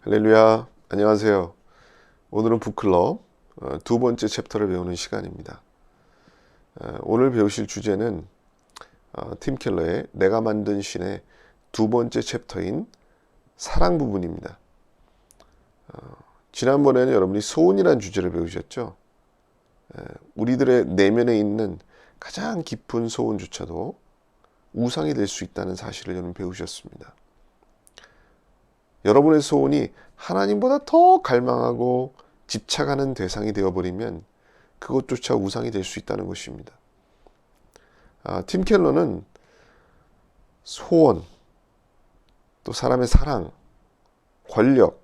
할렐루야, 안녕하세요. 오늘은 북클럽 두 번째 챕터를 배우는 시간입니다. 오늘 배우실 주제는 팀 켈러의 내가 만든 신의 두 번째 챕터인 사랑 부분입니다. 지난번에는 여러분이 소원이라는 주제를 배우셨죠. 우리들의 내면에 있는 가장 깊은 소원조차도 우상이 될 수 있다는 사실을 여러분 배우셨습니다. 여러분의 소원이 하나님보다 더 갈망하고 집착하는 대상이 되어버리면 그것조차 우상이 될 수 있다는 것입니다. 팀 켈러는 소원, 또 사람의 사랑, 권력,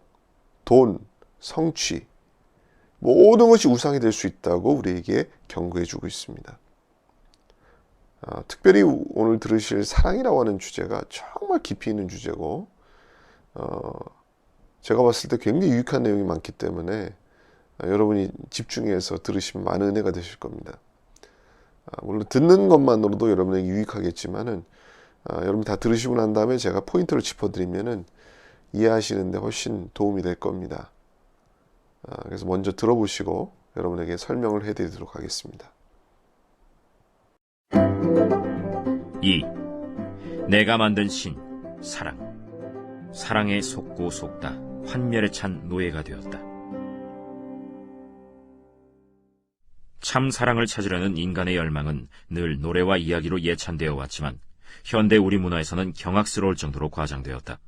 돈, 성취, 모든 것이 우상이 될 수 있다고 우리에게 경고해주고 있습니다. 특별히 오늘 들으실 사랑이라고 하는 주제가 정말 깊이 있는 주제고 제가 봤을 때 굉장히 유익한 내용이 많기 때문에 여러분이 집중해서 들으시면 많은 은혜가 되실 겁니다. 물론 듣는 것만으로도 여러분에게 유익하겠지만은 여러분 다 들으시고 난 다음에 제가 포인트를 짚어드리면은 이해하시는데 훨씬 도움이 될 겁니다. 그래서 먼저 들어보시고 여러분에게 설명을 해드리도록 하겠습니다. 2. 내가 만든 신, 사랑. 사랑에 속고 속다 환멸에 찬 노예가 되었다. 참 사랑을 찾으려는 인간의 열망은 늘 노래와 이야기로 예찬되어 왔지만 현대 우리 문화에서는 경악스러울 정도로 과장되었다.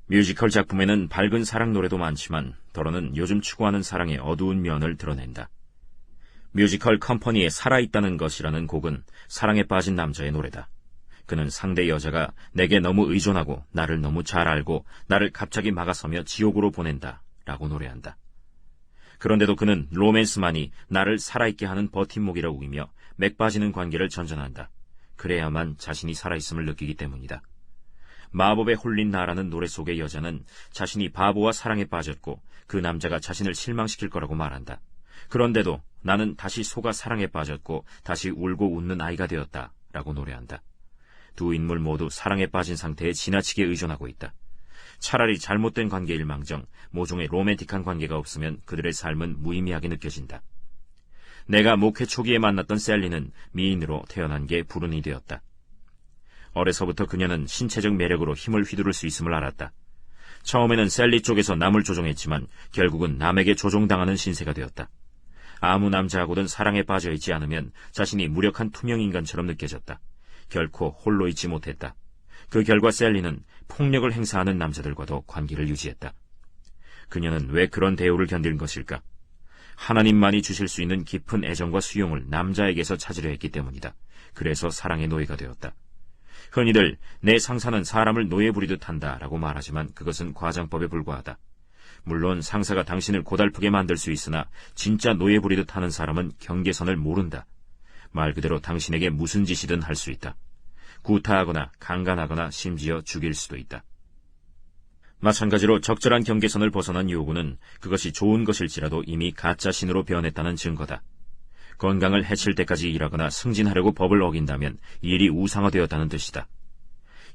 뮤지컬 작품에는 밝은 사랑 노래도 많지만 더러는 요즘 추구하는 사랑의 어두운 면을 드러낸다. 뮤지컬 컴퍼니에 살아있다는 것이라는 곡은 사랑에 빠진 남자의 노래다. 그는 상대 여자가 내게 너무 의존하고 나를 너무 잘 알고 나를 갑자기 막아서며 지옥으로 보낸다 라고 노래한다. 그런데도 그는 로맨스만이 나를 살아있게 하는 버팀목이라 우기며 맥 빠지는 관계를 전전한다. 그래야만 자신이 살아있음을 느끼기 때문이다. 마법에 홀린 나라는 노래 속의 여자는 자신이 바보와 사랑에 빠졌고 그 남자가 자신을 실망시킬 거라고 말한다. 그런데도 나는 다시 속아 사랑에 빠졌고 다시 울고 웃는 아이가 되었다 라고 노래한다. 두 인물 모두 사랑에 빠진 상태에 지나치게 의존하고 있다. 차라리 잘못된 관계일 망정 모종의 로맨틱한 관계가 없으면 그들의 삶은 무의미하게 느껴진다. 내가 목회 초기에 만났던 셀리는 미인으로 태어난 게 불운이 되었다. 어려서부터 그녀는 신체적 매력으로 힘을 휘두를 수 있음을 알았다. 처음에는 셀리 쪽에서 남을 조종했지만 결국은 남에게 조종당하는 신세가 되었다. 아무 남자하고든 사랑에 빠져있지 않으면 자신이 무력한 투명인간처럼 느껴졌다. 결코 홀로 있지 못했다. 그 결과 셀리는 폭력을 행사하는 남자들과도 관계를 유지했다. 그녀는 왜 그런 대우를 견딘 것일까? 하나님만이 주실 수 있는 깊은 애정과 수용을 남자에게서 찾으려 했기 때문이다. 그래서 사랑의 노예가 되었다. 흔히들 내 상사는 사람을 노예 부리듯 한다라고 말하지만 그것은 과장법에 불과하다. 물론 상사가 당신을 고달프게 만들 수 있으나 진짜 노예 부리듯 하는 사람은 경계선을 모른다. 말 그대로 당신에게 무슨 짓이든 할 수 있다. 구타하거나 강간하거나 심지어 죽일 수도 있다. 마찬가지로 적절한 경계선을 벗어난 요구는 그것이 좋은 것일지라도 이미 가짜 신으로 변했다는 증거다. 건강을 해칠 때까지 일하거나 승진하려고 법을 어긴다면 일이 우상화되었다는 뜻이다.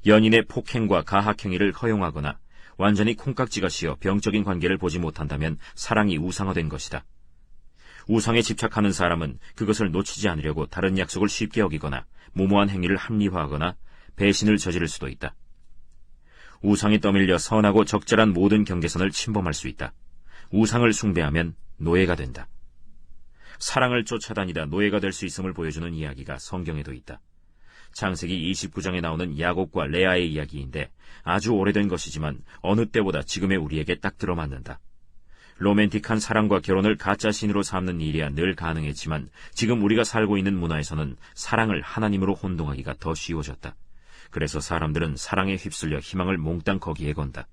연인의 폭행과 가학행위를 허용하거나 완전히 콩깍지가 씌어 병적인 관계를 보지 못한다면 사랑이 우상화된 것이다. 우상에 집착하는 사람은 그것을 놓치지 않으려고 다른 약속을 쉽게 어기거나 무모한 행위를 합리화하거나 배신을 저지를 수도 있다. 우상에 떠밀려 선하고 적절한 모든 경계선을 침범할 수 있다. 우상을 숭배하면 노예가 된다. 사랑을 쫓아다니다 노예가 될 수 있음을 보여주는 이야기가 성경에도 있다. 창세기 29장에 나오는 야곱과 레아의 이야기인데 아주 오래된 것이지만 어느 때보다 지금의 우리에게 딱 들어맞는다. 로맨틱한 사랑과 결혼을 가짜 신으로 삼는 일이야 늘 가능했지만 지금 우리가 살고 있는 문화에서는 사랑을 하나님으로 혼동하기가 더 쉬워졌다. 그래서 사람들은 사랑에 휩쓸려 희망을 몽땅 거기에 건다.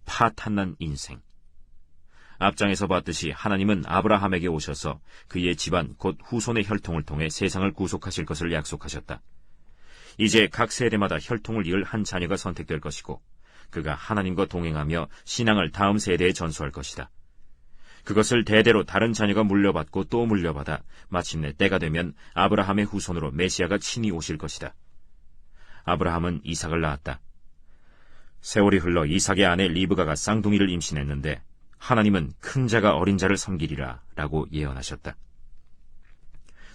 파탄난 인생. 앞장에서 봤듯이 하나님은 아브라함에게 오셔서 그의 집안 곧 후손의 혈통을 통해 세상을 구속하실 것을 약속하셨다. 이제 각 세대마다 혈통을 이을 한 자녀가 선택될 것이고 그가 하나님과 동행하며 신앙을 다음 세대에 전수할 것이다. 그것을 대대로 다른 자녀가 물려받고 또 물려받아 마침내 때가 되면 아브라함의 후손으로 메시아가 친히 오실 것이다. 아브라함은 이삭을 낳았다. 세월이 흘러 이삭의 아내 리브가가 쌍둥이를 임신했는데 하나님은 큰 자가 어린 자를 섬기리라 라고 예언하셨다.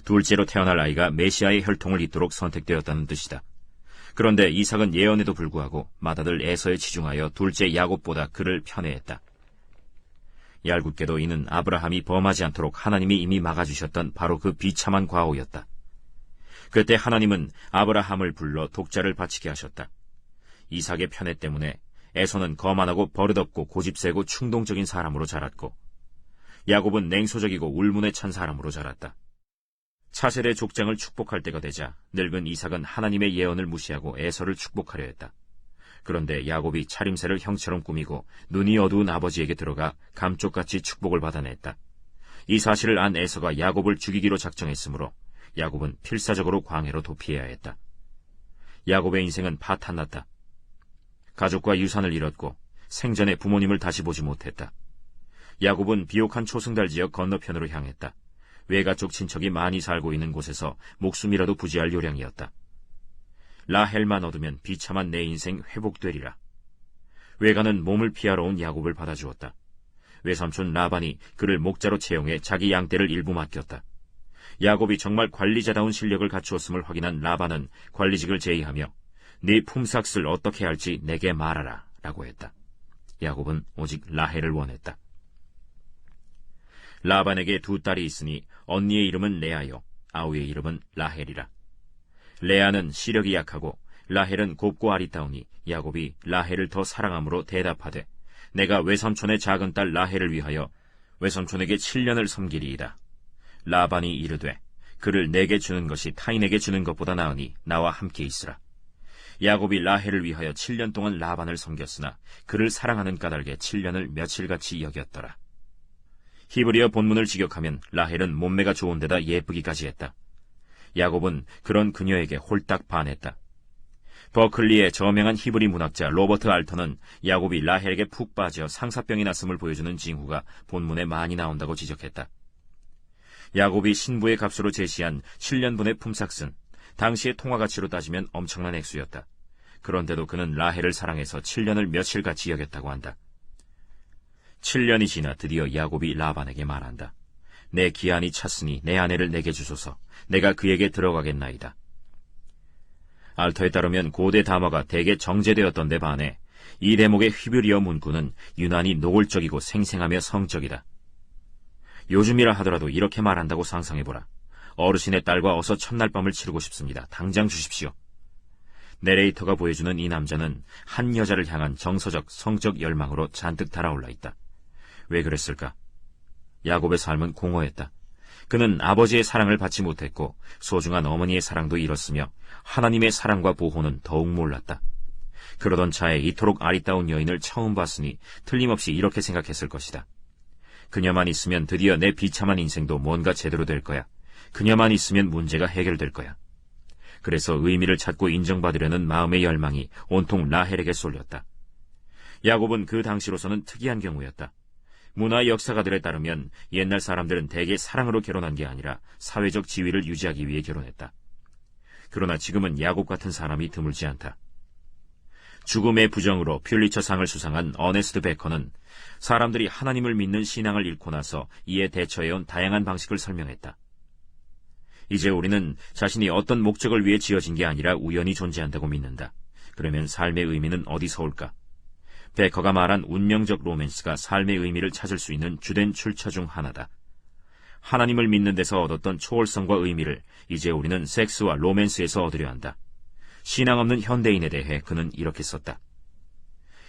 둘째로 태어날 아이가 메시아의 혈통을 잇도록 선택되었다는 뜻이다. 그런데 이삭은 예언에도 불구하고 맏아들 에서에 치중하여 둘째 야곱보다 그를 편애했다. 얄궂게도 이는 아브라함이 범하지 않도록 하나님이 이미 막아주셨던 바로 그 비참한 과오였다. 그때 하나님은 아브라함을 불러 독자를 바치게 하셨다. 이삭의 편애 때문에 에서는 거만하고 버릇없고 고집세고 충동적인 사람으로 자랐고, 야곱은 냉소적이고 울문에 찬 사람으로 자랐다. 차세대 족장을 축복할 때가 되자 늙은 이삭은 하나님의 예언을 무시하고 에서를 축복하려 했다. 그런데 야곱이 차림새를 형처럼 꾸미고 눈이 어두운 아버지에게 들어가 감쪽같이 축복을 받아냈다. 이 사실을 안 에서가 야곱을 죽이기로 작정했으므로 야곱은 필사적으로 광해로 도피해야 했다. 야곱의 인생은 파탄났다. 가족과 유산을 잃었고 생전에 부모님을 다시 보지 못했다. 야곱은 비옥한 초승달 지역 건너편으로 향했다. 외가 쪽 친척이 많이 살고 있는 곳에서 목숨이라도 부지할 요량이었다. 라헬만 얻으면 비참한 내 인생 회복되리라. 외가는 몸을 피하러 온 야곱을 받아주었다. 외삼촌 라반이 그를 목자로 채용해 자기 양떼를 일부 맡겼다. 야곱이 정말 관리자다운 실력을 갖추었음을 확인한 라반은 관리직을 제의하며 네 품삯을 어떻게 할지 내게 말하라 라고 했다. 야곱은 오직 라헬을 원했다. 라반에게 두 딸이 있으니 언니의 이름은 레아요, 아우의 이름은 라헬이라. 레아는 시력이 약하고 라헬은 곱고 아리따우니 야곱이 라헬을 더 사랑함으로 대답하되 내가 외삼촌의 작은 딸 라헬을 위하여 외삼촌에게 7년을 섬기리이다. 라반이 이르되 그를 내게 주는 것이 타인에게 주는 것보다 나으니 나와 함께 있으라. 야곱이 라헬을 위하여 7년 동안 라반을 섬겼으나 그를 사랑하는 까닭에 7년을 며칠같이 여겼더라. 히브리어 본문을 직역하면 라헬은 몸매가 좋은 데다 예쁘기까지 했다. 야곱은 그런 그녀에게 홀딱 반했다. 버클리의 저명한 히브리 문학자 로버트 알턴은 야곱이 라헬에게 푹 빠져 상사병이 났음을 보여주는 징후가 본문에 많이 나온다고 지적했다. 야곱이 신부의 값으로 제시한 7년분의 품삯은 당시의 통화가치로 따지면 엄청난 액수였다. 그런데도 그는 라헬을 사랑해서 7년을 며칠같이 여겼다고 한다. 7년이 지나 드디어 야곱이 라반에게 말한다. 내 기한이 찼으니 내 아내를 내게 주소서. 내가 그에게 들어가겠나이다. 알터에 따르면 고대 담화가 대개 정제되었던 데 반해 이 대목의 히브리어 문구는 유난히 노골적이고 생생하며 성적이다. 요즘이라 하더라도 이렇게 말한다고 상상해보라. 어르신의 딸과 어서 첫날 밤을 치르고 싶습니다. 당장 주십시오. 내레이터가 보여주는 이 남자는 한 여자를 향한 정서적, 성적 열망으로 잔뜩 달아올라 있다. 왜 그랬을까? 야곱의 삶은 공허했다. 그는 아버지의 사랑을 받지 못했고 소중한 어머니의 사랑도 잃었으며 하나님의 사랑과 보호는 더욱 몰랐다. 그러던 차에 이토록 아리따운 여인을 처음 봤으니 틀림없이 이렇게 생각했을 것이다. 그녀만 있으면 드디어 내 비참한 인생도 뭔가 제대로 될 거야. 그녀만 있으면 문제가 해결될 거야. 그래서 의미를 찾고 인정받으려는 마음의 열망이 온통 라헬에게 쏠렸다. 야곱은 그 당시로서는 특이한 경우였다. 문화 역사가들에 따르면 옛날 사람들은 대개 사랑으로 결혼한 게 아니라 사회적 지위를 유지하기 위해 결혼했다. 그러나 지금은 야곱 같은 사람이 드물지 않다. 죽음의 부정으로 퓰리처상을 수상한 어네스트 베커는 사람들이 하나님을 믿는 신앙을 잃고 나서 이에 대처해온 다양한 방식을 설명했다. 이제 우리는 자신이 어떤 목적을 위해 지어진 게 아니라 우연히 존재한다고 믿는다. 그러면 삶의 의미는 어디서 올까? 베커가 말한 운명적 로맨스가 삶의 의미를 찾을 수 있는 주된 출처 중 하나다. 하나님을 믿는 데서 얻었던 초월성과 의미를 이제 우리는 섹스와 로맨스에서 얻으려 한다. 신앙 없는 현대인에 대해 그는 이렇게 썼다.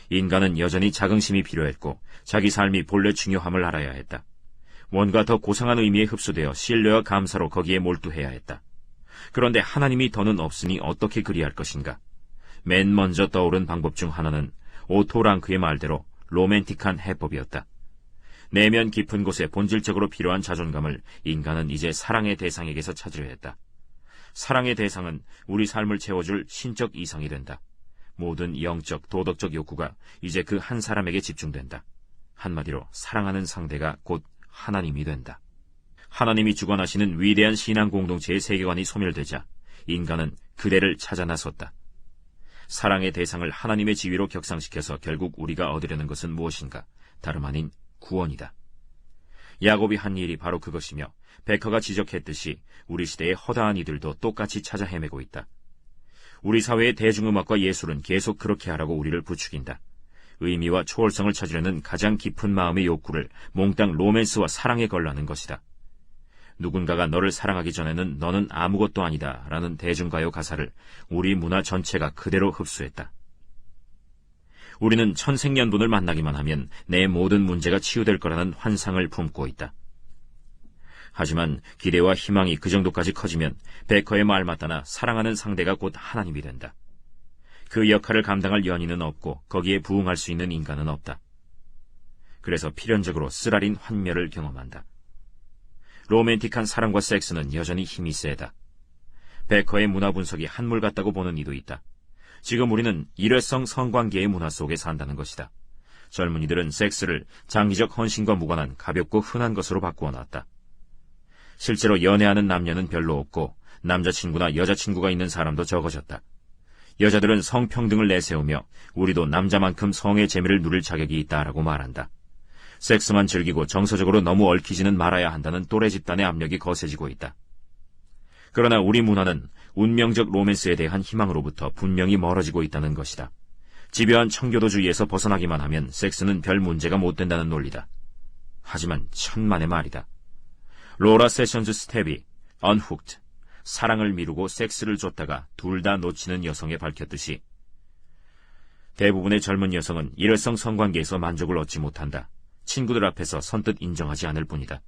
인간은 여전히 자긍심이 필요했고 자기 삶이 본래 중요함을 알아야 했다. 뭔가 더 고상한 의미에 흡수되어 신뢰와 감사로 거기에 몰두해야 했다. 그런데 하나님이 더는 없으니 어떻게 그리할 것인가? 맨 먼저 떠오른 방법 중 하나는 오토 랑크의 말대로 로맨틱한 해법이었다. 내면 깊은 곳에 본질적으로 필요한 자존감을 인간은 이제 사랑의 대상에게서 찾으려 했다. 사랑의 대상은 우리 삶을 채워줄 신적 이성이 된다. 모든 영적, 도덕적 욕구가 이제 그 한 사람에게 집중된다. 한마디로 사랑하는 상대가 곧 하나님이 된다. 하나님이 주관하시는 위대한 신앙 공동체의 세계관이 소멸되자 인간은 그대를 찾아 나섰다. 사랑의 대상을 하나님의 지위로 격상시켜서 결국 우리가 얻으려는 것은 무엇인가? 다름 아닌 구원이다. 야곱이 한 일이 바로 그것이며 베커가 지적했듯이 우리 시대의 허다한 이들도 똑같이 찾아 헤매고 있다. 우리 사회의 대중음악과 예술은 계속 그렇게 하라고 우리를 부추긴다. 의미와 초월성을 찾으려는 가장 깊은 마음의 욕구를 몽땅 로맨스와 사랑에 걸라는 것이다. 누군가가 너를 사랑하기 전에는 너는 아무것도 아니다 라는 대중가요 가사를 우리 문화 전체가 그대로 흡수했다. 우리는 천생연분을 만나기만 하면 내 모든 문제가 치유될 거라는 환상을 품고 있다. 하지만 기대와 희망이 그 정도까지 커지면 베커의 말 맞다나 사랑하는 상대가 곧 하나님이 된다. 그 역할을 감당할 연인은 없고 거기에 부응할 수 있는 인간은 없다. 그래서 필연적으로 쓰라린 환멸을 경험한다. 로맨틱한 사랑과 섹스는 여전히 힘이 세다. 베커의 문화 분석이 한물 같다고 보는 이도 있다. 지금 우리는 일회성 성관계의 문화 속에 산다는 것이다. 젊은이들은 섹스를 장기적 헌신과 무관한 가볍고 흔한 것으로 바꾸어 놨다. 실제로 연애하는 남녀는 별로 없고 남자친구나 여자친구가 있는 사람도 적어졌다. 여자들은 성평등을 내세우며 우리도 남자만큼 성의 재미를 누릴 자격이 있다라고 말한다. 섹스만 즐기고 정서적으로 너무 얽히지는 말아야 한다는 또래 집단의 압력이 거세지고 있다. 그러나 우리 문화는 운명적 로맨스에 대한 희망으로부터 분명히 멀어지고 있다는 것이다. 집요한 청교도주의에서 벗어나기만 하면 섹스는 별 문제가 못 된다는 논리다. 하지만 천만의 말이다. 로라 세션즈 스텝이 Unhooked, 사랑을 미루고 섹스를 쫓다가 둘 다 놓치는 여성에 밝혔듯이 대부분의 젊은 여성은 일회성 성관계에서 만족을 얻지 못한다. 친구들 앞에서 선뜻 인정하지 않을 뿐이다.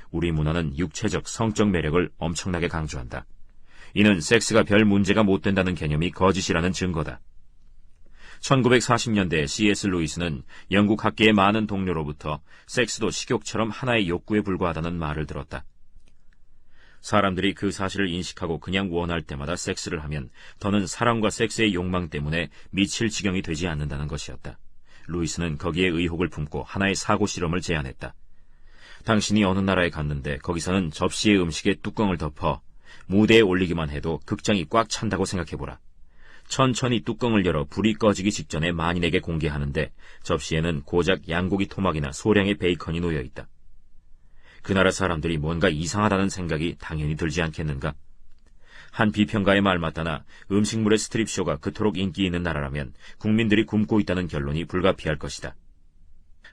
우리 문화는 육체적, 성적 매력을 엄청나게 강조한다. 이는 섹스가 별 문제가 못 된다는 개념이 거짓이라는 증거다. 1940년대 C.S. 루이스는 영국 학계의 많은 동료로부터 섹스도 식욕처럼 하나의 욕구에 불과하다는 말을 들었다. 사람들이 그 사실을 인식하고 그냥 원할 때마다 섹스를 하면 더는 사랑과 섹스의 욕망 때문에 미칠 지경이 되지 않는다는 것이었다. 루이스는 거기에 의혹을 품고 하나의 사고 실험을 제안했다. 당신이 어느 나라에 갔는데 거기서는 접시의 음식에 뚜껑을 덮어 무대에 올리기만 해도 극장이 꽉 찬다고 생각해보라. 천천히 뚜껑을 열어 불이 꺼지기 직전에 만인에게 공개하는데 접시에는 고작 양고기 토막이나 소량의 베이컨이 놓여있다. 그 나라 사람들이 뭔가 이상하다는 생각이 당연히 들지 않겠는가? 한 비평가의 말 맞다나 음식물의 스트립쇼가 그토록 인기 있는 나라라면 국민들이 굶고 있다는 결론이 불가피할 것이다.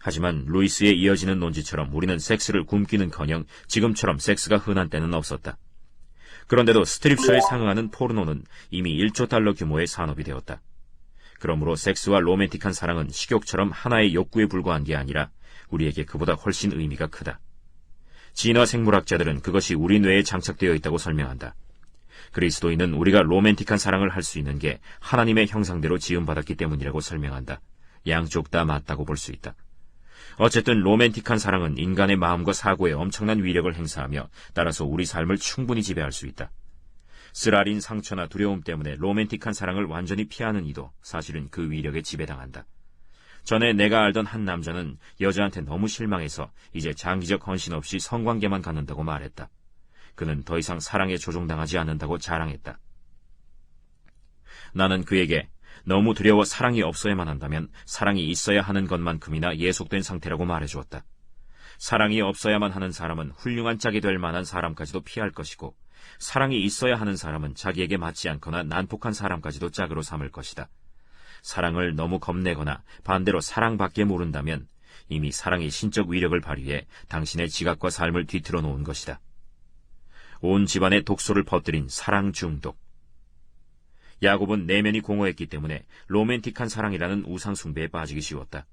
하지만 루이스의 이어지는 논지처럼 우리는 섹스를 굶기는커녕 지금처럼 섹스가 흔한 때는 없었다. 그런데도 스트립쇼에 상응하는 포르노는 이미 1조 달러 규모의 산업이 되었다. 그러므로 섹스와 로맨틱한 사랑은 식욕처럼 하나의 욕구에 불과한 게 아니라 우리에게 그보다 훨씬 의미가 크다. 진화 생물학자들은 그것이 우리 뇌에 장착되어 있다고 설명한다. 그리스도인은 우리가 로맨틱한 사랑을 할 수 있는 게 하나님의 형상대로 지음받았기 때문이라고 설명한다. 양쪽 다 맞다고 볼 수 있다. 어쨌든 로맨틱한 사랑은 인간의 마음과 사고에 엄청난 위력을 행사하며 따라서 우리 삶을 충분히 지배할 수 있다. 쓰라린 상처나 두려움 때문에 로맨틱한 사랑을 완전히 피하는 이도 사실은 그 위력에 지배당한다. 전에 내가 알던 한 남자는 여자한테 너무 실망해서 이제 장기적 헌신 없이 성관계만 갖는다고 말했다. 그는 더 이상 사랑에 조종당하지 않는다고 자랑했다. 나는 그에게 너무 두려워 사랑이 없어야만 한다면 사랑이 있어야 하는 것만큼이나 예속된 상태라고 말해주었다. 사랑이 없어야만 하는 사람은 훌륭한 짝이 될 만한 사람까지도 피할 것이고 사랑이 있어야 하는 사람은 자기에게 맞지 않거나 난폭한 사람까지도 짝으로 삼을 것이다. 사랑을 너무 겁내거나 반대로 사랑밖에 모른다면 이미 사랑이 신적 위력을 발휘해 당신의 지각과 삶을 뒤틀어 놓은 것이다. 온 집안에 독소를 퍼뜨린 사랑 중독. 야곱은 내면이 공허했기 때문에 로맨틱한 사랑이라는 우상 숭배에 빠지기 쉬웠다.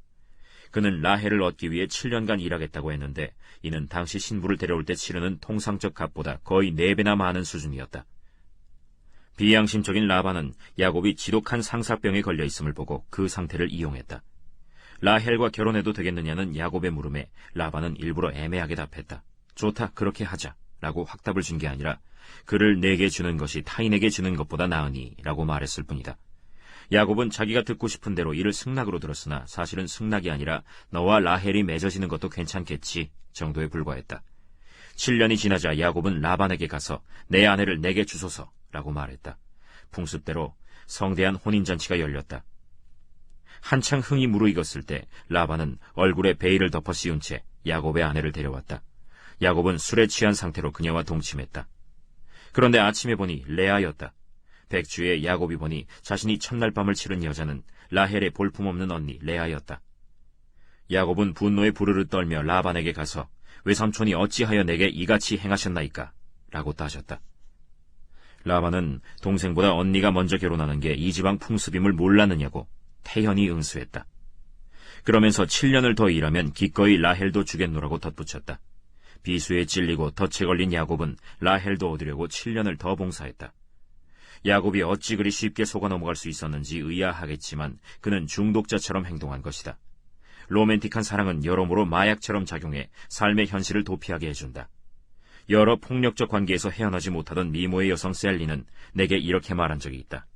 그는 라헬을 얻기 위해 7년간 일하겠다고 했는데 이는 당시 신부를 데려올 때 치르는 통상적 값보다 거의 4배나 많은 수준이었다. 비양심적인 라반은 야곱이 지독한 상사병에 걸려 있음을 보고 그 상태를 이용했다. 라헬과 결혼해도 되겠느냐는 야곱의 물음에 라반은 일부러 애매하게 답했다. 좋다, 그렇게 하자 라고 확답을 준 게 아니라 그를 내게 주는 것이 타인에게 주는 것보다 나으니 라고 말했을 뿐이다. 야곱은 자기가 듣고 싶은 대로 이를 승낙으로 들었으나 사실은 승낙이 아니라 너와 라헬이 맺어지는 것도 괜찮겠지 정도에 불과했다. 7년이 지나자 야곱은 라반에게 가서 내 아내를 내게 주소서 라고 말했다. 풍습대로 성대한 혼인잔치가 열렸다. 한창 흥이 무르익었을 때 라반은 얼굴에 베일을 덮어 씌운 채 야곱의 아내를 데려왔다. 야곱은 술에 취한 상태로 그녀와 동침했다. 그런데 아침에 보니 레아였다. 백주에 야곱이 보니 자신이 첫날 밤을 치른 여자는 라헬의 볼품없는 언니 레아였다. 야곱은 분노에 부르르 떨며 라반에게 가서 외삼촌이 어찌하여 내게 이같이 행하셨나이까? 라고 따졌다. 라반은 동생보다 언니가 먼저 결혼하는 게 이 지방 풍습임을 몰랐느냐고 태연히 응수했다. 그러면서 7년을 더 일하면 기꺼이 라헬도 주겠노라고 덧붙였다. 비수에 찔리고 덫에 걸린 야곱은 라헬도 얻으려고 7년을 더 봉사했다. 야곱이 어찌 그리 쉽게 속아 넘어갈 수 있었는지 의아하겠지만 그는 중독자처럼 행동한 것이다. 로맨틱한 사랑은 여러모로 마약처럼 작용해 삶의 현실을 도피하게 해준다. 여러 폭력적 관계에서 헤어나지 못하던 미모의 여성 셀리는 내게 이렇게 말한 적이 있다.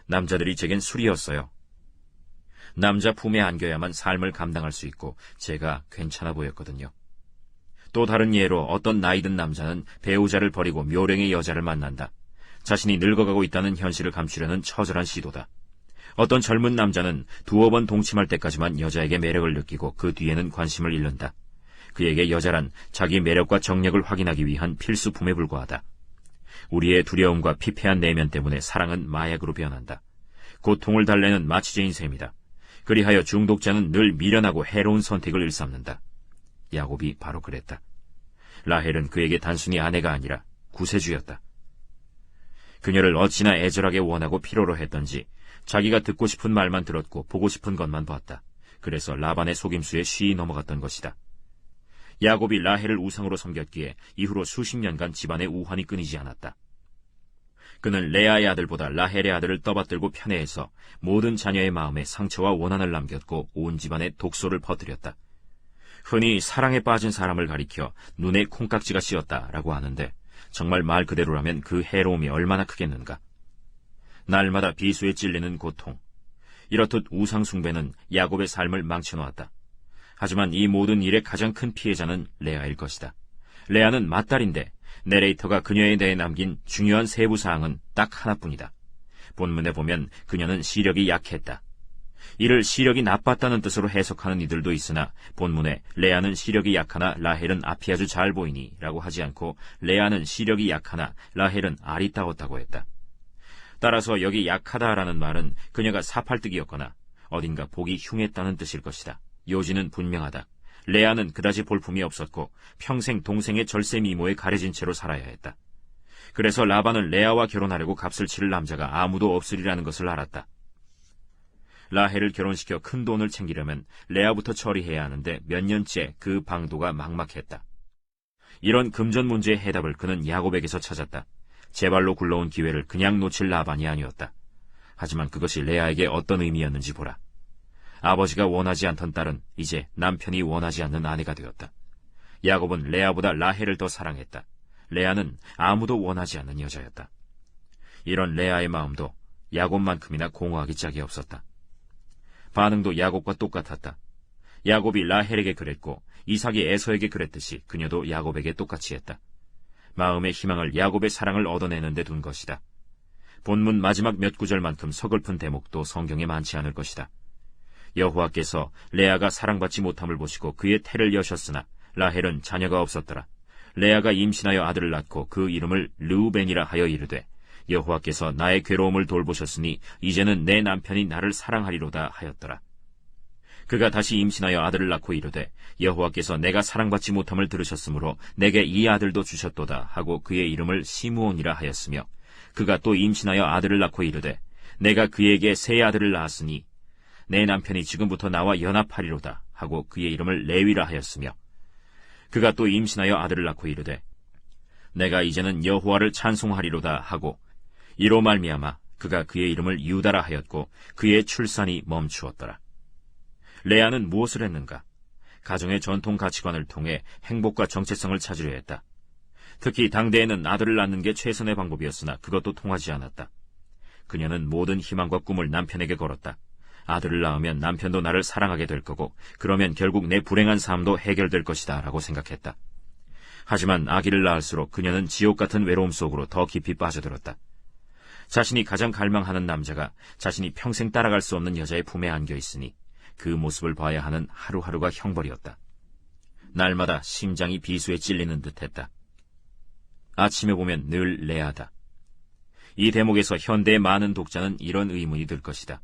남자들이 제겐 술이었어요. 남자 품에 안겨야만 삶을 감당할 수 있고 제가 괜찮아 보였거든요. 또 다른 예로 어떤 나이든 남자는 배우자를 버리고 묘령의 여자를 만난다. 자신이 늙어가고 있다는 현실을 감추려는 처절한 시도다. 어떤 젊은 남자는 두어 번 동침할 때까지만 여자에게 매력을 느끼고 그 뒤에는 관심을 잃는다. 그에게 여자란 자기 매력과 정력을 확인하기 위한 필수품에 불과하다. 우리의 두려움과 피폐한 내면 때문에 사랑은 마약으로 변한다. 고통을 달래는 마취제인 셈이다. 그리하여 중독자는 늘 미련하고 해로운 선택을 일삼는다. 야곱이 바로 그랬다. 라헬은 그에게 단순히 아내가 아니라 구세주였다. 그녀를 어찌나 애절하게 원하고 필요로 했던지 자기가 듣고 싶은 말만 들었고 보고 싶은 것만 봤다. 그래서 라반의 속임수에 쉬이 넘어갔던 것이다. 야곱이 라헬을 우상으로 섬겼기에 이후로 수십 년간 집안의 우환이 끊이지 않았다. 그는 레아의 아들보다 라헬의 아들을 떠받들고 편애해서 모든 자녀의 마음에 상처와 원한을 남겼고 온 집안에 독소를 퍼뜨렸다. 흔히 사랑에 빠진 사람을 가리켜 눈에 콩깍지가 씌었다라고 하는데 정말 말 그대로라면 그 해로움이 얼마나 크겠는가. 날마다 비수에 찔리는 고통. 이렇듯 우상 숭배는 야곱의 삶을 망쳐놓았다. 하지만 이 모든 일의 가장 큰 피해자는 레아일 것이다. 레아는 맏딸인데 내레이터가 그녀에 대해 남긴 중요한 세부 사항은 딱 하나뿐이다. 본문에 보면 그녀는 시력이 약했다. 이를 시력이 나빴다는 뜻으로 해석하는 이들도 있으나 본문에 레아는 시력이 약하나 라헬은 앞이 아주 잘 보이니 라고 하지 않고 레아는 시력이 약하나 라헬은 아리따웠다고 했다. 따라서 여기 약하다라는 말은 그녀가 사팔뜨기였거나 어딘가 보기 흉했다는 뜻일 것이다. 요지는 분명하다. 레아는 그다지 볼품이 없었고 평생 동생의 절세 미모에 가려진 채로 살아야 했다. 그래서 라반은 레아와 결혼하려고 값을 치를 남자가 아무도 없으리라는 것을 알았다. 라헬을 결혼시켜 큰 돈을 챙기려면 레아부터 처리해야 하는데 몇 년째 그 방도가 막막했다. 이런 금전 문제의 해답을 그는 야곱에게서 찾았다. 제발로 굴러온 기회를 그냥 놓칠 라반이 아니었다. 하지만 그것이 레아에게 어떤 의미였는지 보라. 아버지가 원하지 않던 딸은 이제 남편이 원하지 않는 아내가 되었다. 야곱은 레아보다 라헬을 더 사랑했다. 레아는 아무도 원하지 않는 여자였다. 이런 레아의 마음도 야곱만큼이나 공허하기 짝이 없었다. 반응도 야곱과 똑같았다. 야곱이 라헬에게 그랬고 이삭이 에서에게 그랬듯이 그녀도 야곱에게 똑같이 했다. 마음의 희망을 야곱의 사랑을 얻어내는 데 둔 것이다. 본문 마지막 몇 구절만큼 서글픈 대목도 성경에 많지 않을 것이다. 여호와께서 레아가 사랑받지 못함을 보시고 그의 태를 여셨으나 라헬은 자녀가 없었더라. 레아가 임신하여 아들을 낳고 그 이름을 르우벤이라 하여 이르되 여호와께서 나의 괴로움을 돌보셨으니 이제는 내 남편이 나를 사랑하리로다 하였더라. 그가 다시 임신하여 아들을 낳고 이르되 여호와께서 내가 사랑받지 못함을 들으셨으므로 내게 이 아들도 주셨도다 하고 그의 이름을 시므온이라 하였으며 그가 또 임신하여 아들을 낳고 이르되 내가 그에게 새 아들을 낳았으니 내 남편이 지금부터 나와 연합하리로다 하고 그의 이름을 레위라 하였으며 그가 또 임신하여 아들을 낳고 이르되 내가 이제는 여호와를 찬송하리로다 하고 이로 말미암아 그가 그의 이름을 유다라 하였고 그의 출산이 멈추었더라. 레아는 무엇을 했는가? 가정의 전통 가치관을 통해 행복과 정체성을 찾으려 했다. 특히 당대에는 아들을 낳는 게 최선의 방법이었으나 그것도 통하지 않았다. 그녀는 모든 희망과 꿈을 남편에게 걸었다. 아들을 낳으면 남편도 나를 사랑하게 될 거고 그러면 결국 내 불행한 삶도 해결될 것이다 라고 생각했다. 하지만 아기를 낳을수록 그녀는 지옥 같은 외로움 속으로 더 깊이 빠져들었다. 자신이 가장 갈망하는 남자가 자신이 평생 따라갈 수 없는 여자의 품에 안겨 있으니 그 모습을 봐야 하는 하루하루가 형벌이었다. 날마다 심장이 비수에 찔리는 듯했다. 아침에 보면 늘 레아다. 이 대목에서 현대의 많은 독자는 이런 의문이 들 것이다.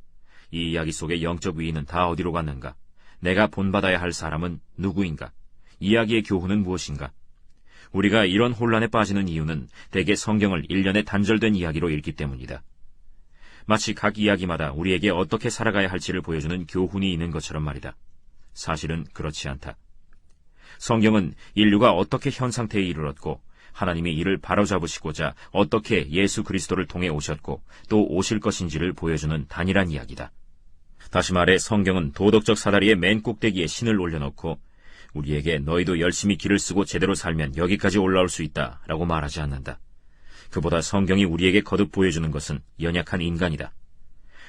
이 이야기 속의 영적 위인은 다 어디로 갔는가? 내가 본받아야 할 사람은 누구인가? 이야기의 교훈은 무엇인가? 우리가 이런 혼란에 빠지는 이유는 대개 성경을 일련의 단절된 이야기로 읽기 때문이다. 마치 각 이야기마다 우리에게 어떻게 살아가야 할지를 보여주는 교훈이 있는 것처럼 말이다. 사실은 그렇지 않다. 성경은 인류가 어떻게 현 상태에 이르렀고 하나님이 이를 바로잡으시고자 어떻게 예수 그리스도를 통해 오셨고 또 오실 것인지를 보여주는 단일한 이야기다. 다시 말해 성경은 도덕적 사다리의 맨 꼭대기에 신을 올려놓고 우리에게 너희도 열심히 길을 쓰고 제대로 살면 여기까지 올라올 수 있다 라고 말하지 않는다. 그보다 성경이 우리에게 거듭 보여주는 것은 연약한 인간이다.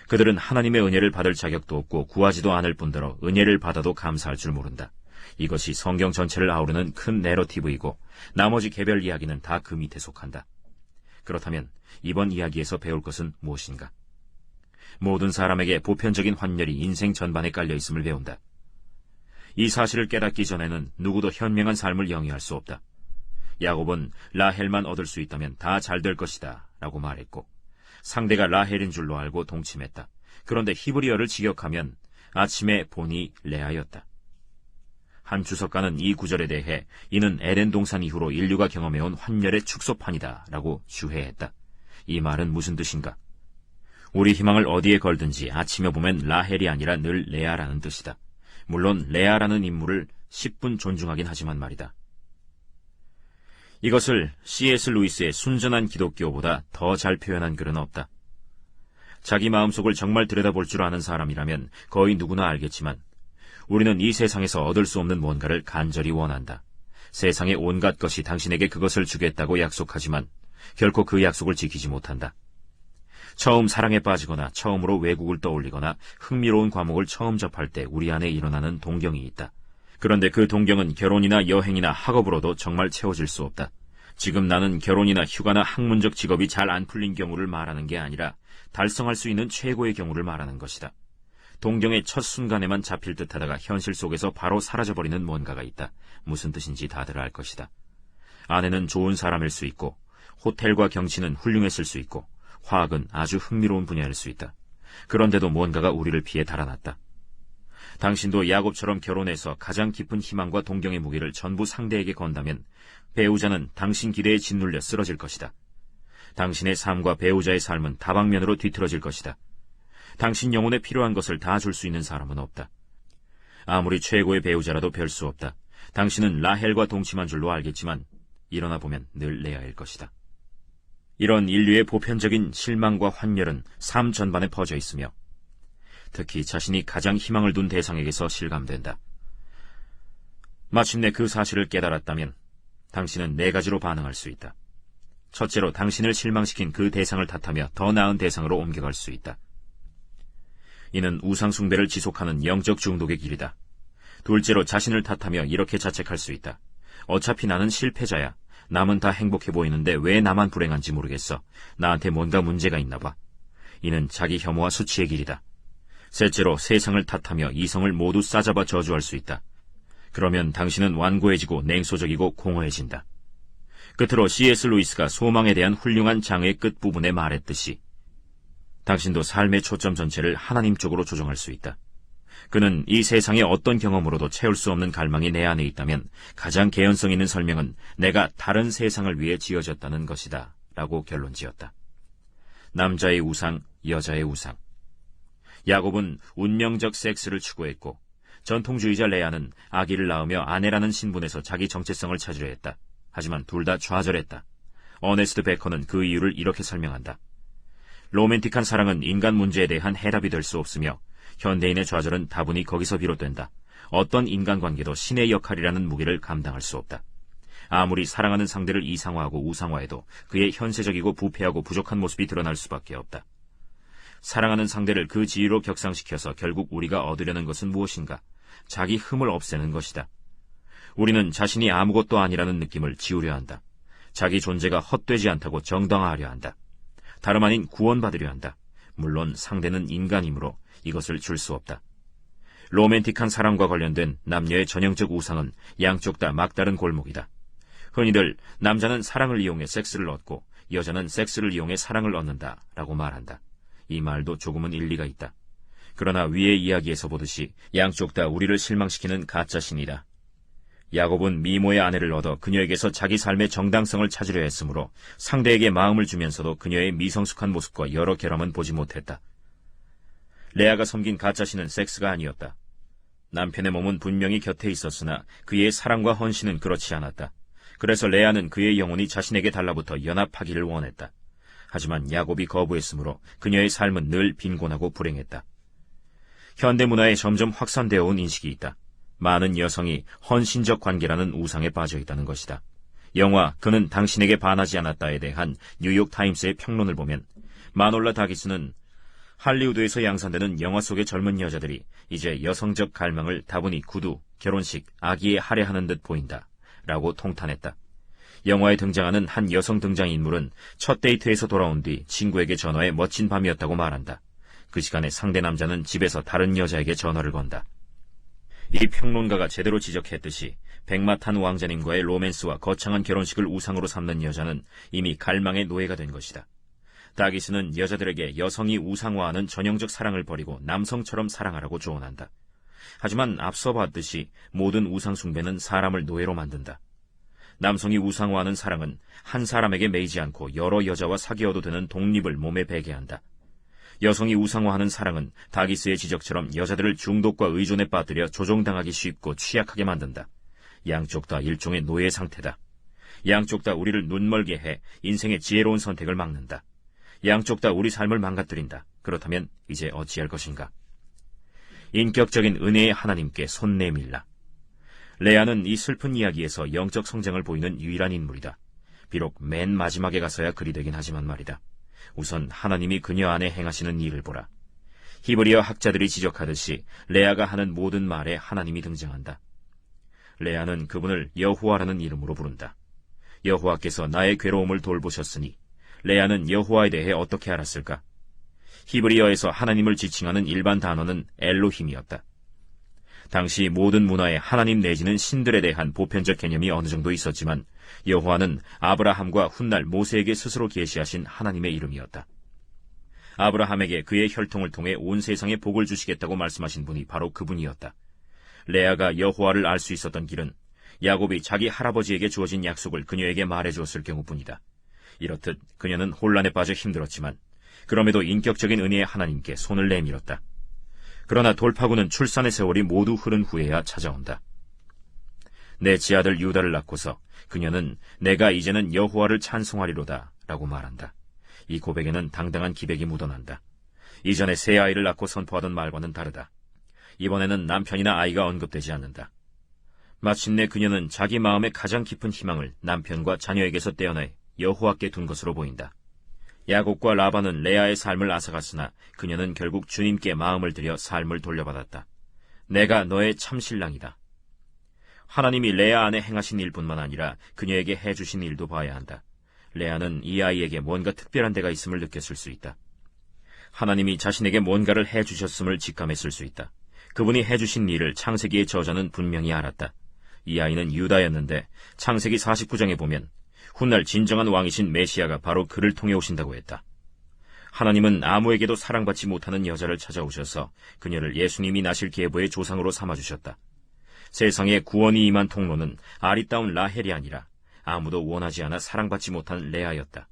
그들은 하나님의 은혜를 받을 자격도 없고 구하지도 않을 뿐더러 은혜를 받아도 감사할 줄 모른다. 이것이 성경 전체를 아우르는 큰 내러티브이고 나머지 개별 이야기는 다 그 밑에 속한다. 그렇다면 이번 이야기에서 배울 것은 무엇인가? 모든 사람에게 보편적인 환멸이 인생 전반에 깔려 있음을 배운다. 이 사실을 깨닫기 전에는 누구도 현명한 삶을 영위할 수 없다. 야곱은 라헬만 얻을 수 있다면 다 잘 될 것이다 라고 말했고 상대가 라헬인 줄로 알고 동침했다. 그런데 히브리어를 직역하면 아침에 본이 레아였다. 한 주석가는 이 구절에 대해 이는 에덴 동산 이후로 인류가 경험해온 환멸의 축소판이다 라고 주해했다. 이 말은 무슨 뜻인가? 우리 희망을 어디에 걸든지 아침에 보면 라헬이 아니라 늘 레아라는 뜻이다. 물론 레아라는 인물을 10분 존중하긴 하지만 말이다. 이것을 C.S. 루이스의 순전한 기독교보다 더 잘 표현한 글은 없다. 자기 마음속을 정말 들여다볼 줄 아는 사람이라면 거의 누구나 알겠지만 우리는 이 세상에서 얻을 수 없는 뭔가를 간절히 원한다. 세상의 온갖 것이 당신에게 그것을 주겠다고 약속하지만 결코 그 약속을 지키지 못한다. 처음 사랑에 빠지거나 처음으로 외국을 떠올리거나 흥미로운 과목을 처음 접할 때 우리 안에 일어나는 동경이 있다. 그런데 그 동경은 결혼이나 여행이나 학업으로도 정말 채워질 수 없다. 지금 나는 결혼이나 휴가나 학문적 직업이 잘 안 풀린 경우를 말하는 게 아니라 달성할 수 있는 최고의 경우를 말하는 것이다. 동경의 첫 순간에만 잡힐 듯하다가 현실 속에서 바로 사라져버리는 뭔가가 있다. 무슨 뜻인지 다들 알 것이다. 아내는 좋은 사람일 수 있고 호텔과 경치는 훌륭했을 수 있고 화학은 아주 흥미로운 분야일 수 있다. 그런데도 뭔가가 우리를 피해 달아났다. 당신도 야곱처럼 결혼해서 가장 깊은 희망과 동경의 무게를 전부 상대에게 건다면 배우자는 당신 기대에 짓눌려 쓰러질 것이다. 당신의 삶과 배우자의 삶은 다방면으로 뒤틀어질 것이다. 당신 영혼에 필요한 것을 다 줄 수 있는 사람은 없다. 아무리 최고의 배우자라도 별 수 없다. 당신은 라헬과 동침한 줄로 알겠지만 일어나 보면 늘 레아일 것이다. 이런 인류의 보편적인 실망과 환멸은 삶 전반에 퍼져 있으며 특히 자신이 가장 희망을 둔 대상에게서 실감된다. 마침내 그 사실을 깨달았다면 당신은 네 가지로 반응할 수 있다. 첫째로 당신을 실망시킨 그 대상을 탓하며 더 나은 대상으로 옮겨갈 수 있다. 이는 우상숭배를 지속하는 영적 중독의 길이다. 둘째로 자신을 탓하며 이렇게 자책할 수 있다. 어차피 나는 실패자야. 남은 다 행복해 보이는데 왜 나만 불행한지 모르겠어. 나한테 뭔가 문제가 있나 봐. 이는 자기 혐오와 수치의 길이다. 셋째로 세상을 탓하며 이성을 모두 싸잡아 저주할 수 있다. 그러면 당신은 완고해지고 냉소적이고 공허해진다. 끝으로 C.S. 루이스가 소망에 대한 훌륭한 장의 끝부분에 말했듯이 당신도 삶의 초점 전체를 하나님 쪽으로 조정할 수 있다. 그는 이 세상의 어떤 경험으로도 채울 수 없는 갈망이 내 안에 있다면 가장 개연성 있는 설명은 내가 다른 세상을 위해 지어졌다는 것이다 라고 결론지었다. 남자의 우상, 여자의 우상. 야곱은 운명적 섹스를 추구했고 전통주의자 레아는 아기를 낳으며 아내라는 신분에서 자기 정체성을 찾으려 했다. 하지만 둘 다 좌절했다. 어네스트 베커는 그 이유를 이렇게 설명한다. 로맨틱한 사랑은 인간 문제에 대한 해답이 될 수 없으며 현대인의 좌절은 다분히 거기서 비롯된다. 어떤 인간관계도 신의 역할이라는 무게를 감당할 수 없다. 아무리 사랑하는 상대를 이상화하고 우상화해도 그의 현세적이고 부패하고 부족한 모습이 드러날 수밖에 없다. 사랑하는 상대를 그 지위로 격상시켜서 결국 우리가 얻으려는 것은 무엇인가? 자기 흠을 없애는 것이다. 우리는 자신이 아무것도 아니라는 느낌을 지우려 한다. 자기 존재가 헛되지 않다고 정당화하려 한다. 다름 아닌 구원받으려 한다. 물론 상대는 인간이므로 이것을 줄 수 없다. 로맨틱한 사랑과 관련된 남녀의 전형적 우상은 양쪽 다 막다른 골목이다. 흔히들 남자는 사랑을 이용해 섹스를 얻고 여자는 섹스를 이용해 사랑을 얻는다 라고 말한다. 이 말도 조금은 일리가 있다. 그러나 위의 이야기에서 보듯이 양쪽 다 우리를 실망시키는 가짜신이다. 야곱은 미모의 아내를 얻어 그녀에게서 자기 삶의 정당성을 찾으려 했으므로 상대에게 마음을 주면서도 그녀의 미성숙한 모습과 여러 결함은 보지 못했다. 레아가 섬긴 가짜신은 섹스가 아니었다. 남편의 몸은 분명히 곁에 있었으나 그의 사랑과 헌신은 그렇지 않았다. 그래서 레아는 그의 영혼이 자신에게 달라붙어 연합하기를 원했다. 하지만 야곱이 거부했으므로 그녀의 삶은 늘 빈곤하고 불행했다. 현대문화에 점점 확산되어 온 인식이 있다. 많은 여성이 헌신적 관계라는 우상에 빠져 있다는 것이다. 영화 그는 당신에게 반하지 않았다에 대한 뉴욕타임스의 평론을 보면 마놀라 다기스는 할리우드에서 양산되는 영화 속의 젊은 여자들이 이제 여성적 갈망을 다분히 구두, 결혼식, 아기에 할애하는 듯 보인다 라고 통탄했다. 영화에 등장하는 한 여성 등장인물은 첫 데이트에서 돌아온 뒤 친구에게 전화해 멋진 밤이었다고 말한다. 그 시간에 상대 남자는 집에서 다른 여자에게 전화를 건다. 이 평론가가 제대로 지적했듯이 백마탄 왕자님과의 로맨스와 거창한 결혼식을 우상으로 삼는 여자는 이미 갈망의 노예가 된 것이다. 다기스는 여자들에게 여성이 우상화하는 전형적 사랑을 버리고 남성처럼 사랑하라고 조언한다. 하지만 앞서 봤듯이 모든 우상 숭배는 사람을 노예로 만든다. 남성이 우상화하는 사랑은 한 사람에게 매이지 않고 여러 여자와 사귀어도 되는 독립을 몸에 배게 한다. 여성이 우상화하는 사랑은 다기스의 지적처럼 여자들을 중독과 의존에 빠뜨려 조종당하기 쉽고 취약하게 만든다. 양쪽 다 일종의 노예 상태다. 양쪽 다 우리를 눈멀게 해 인생의 지혜로운 선택을 막는다. 양쪽 다 우리 삶을 망가뜨린다. 그렇다면 이제 어찌할 것인가? 인격적인 은혜의 하나님께 손 내밀라. 레아는 이 슬픈 이야기에서 영적 성장을 보이는 유일한 인물이다. 비록 맨 마지막에 가서야 그리 되긴 하지만 말이다. 우선 하나님이 그녀 안에 행하시는 일을 보라. 히브리어 학자들이 지적하듯이 레아가 하는 모든 말에 하나님이 등장한다. 레아는 그분을 여호와라는 이름으로 부른다. 여호와께서 나의 괴로움을 돌보셨으니 레아는 여호와에 대해 어떻게 알았을까? 히브리어에서 하나님을 지칭하는 일반 단어는 엘로힘이었다. 당시 모든 문화에 하나님 내지는 신들에 대한 보편적 개념이 어느 정도 있었지만 여호와는 아브라함과 훗날 모세에게 스스로 계시하신 하나님의 이름이었다. 아브라함에게 그의 혈통을 통해 온 세상에 복을 주시겠다고 말씀하신 분이 바로 그분이었다. 레아가 여호와를 알 수 있었던 길은 야곱이 자기 할아버지에게 주어진 약속을 그녀에게 말해주었을 경우뿐이다. 이렇듯 그녀는 혼란에 빠져 힘들었지만 그럼에도 인격적인 은혜의 하나님께 손을 내밀었다. 그러나 돌파구는 출산의 세월이 모두 흐른 후에야 찾아온다. 내 지아들 유다를 낳고서 그녀는 내가 이제는 여호와를 찬송하리로다 라고 말한다. 이 고백에는 당당한 기백이 묻어난다. 이전에 새 아이를 낳고 선포하던 말과는 다르다. 이번에는 남편이나 아이가 언급되지 않는다. 마침내 그녀는 자기 마음의 가장 깊은 희망을 남편과 자녀에게서 떼어내 여호와께 둔 것으로 보인다. 야곱과 라반은 레아의 삶을 앗아갔으나 그녀는 결국 주님께 마음을 들여 삶을 돌려받았다. 내가 너의 참신랑이다. 하나님이 레아 안에 행하신 일뿐만 아니라 그녀에게 해주신 일도 봐야 한다. 레아는 이 아이에게 뭔가 특별한 데가 있음을 느꼈을 수 있다. 하나님이 자신에게 뭔가를 해주셨음을 직감했을 수 있다. 그분이 해주신 일을 창세기의 저자는 분명히 알았다. 이 아이는 유다였는데 창세기 49장에 보면 훗날 진정한 왕이신 메시아가 바로 그를 통해 오신다고 했다. 하나님은 아무에게도 사랑받지 못하는 여자를 찾아오셔서 그녀를 예수님이 나실 계보의 조상으로 삼아주셨다. 세상에 구원이 임한 통로는 아리따운 라헬이 아니라 아무도 원하지 않아 사랑받지 못한 레아였다.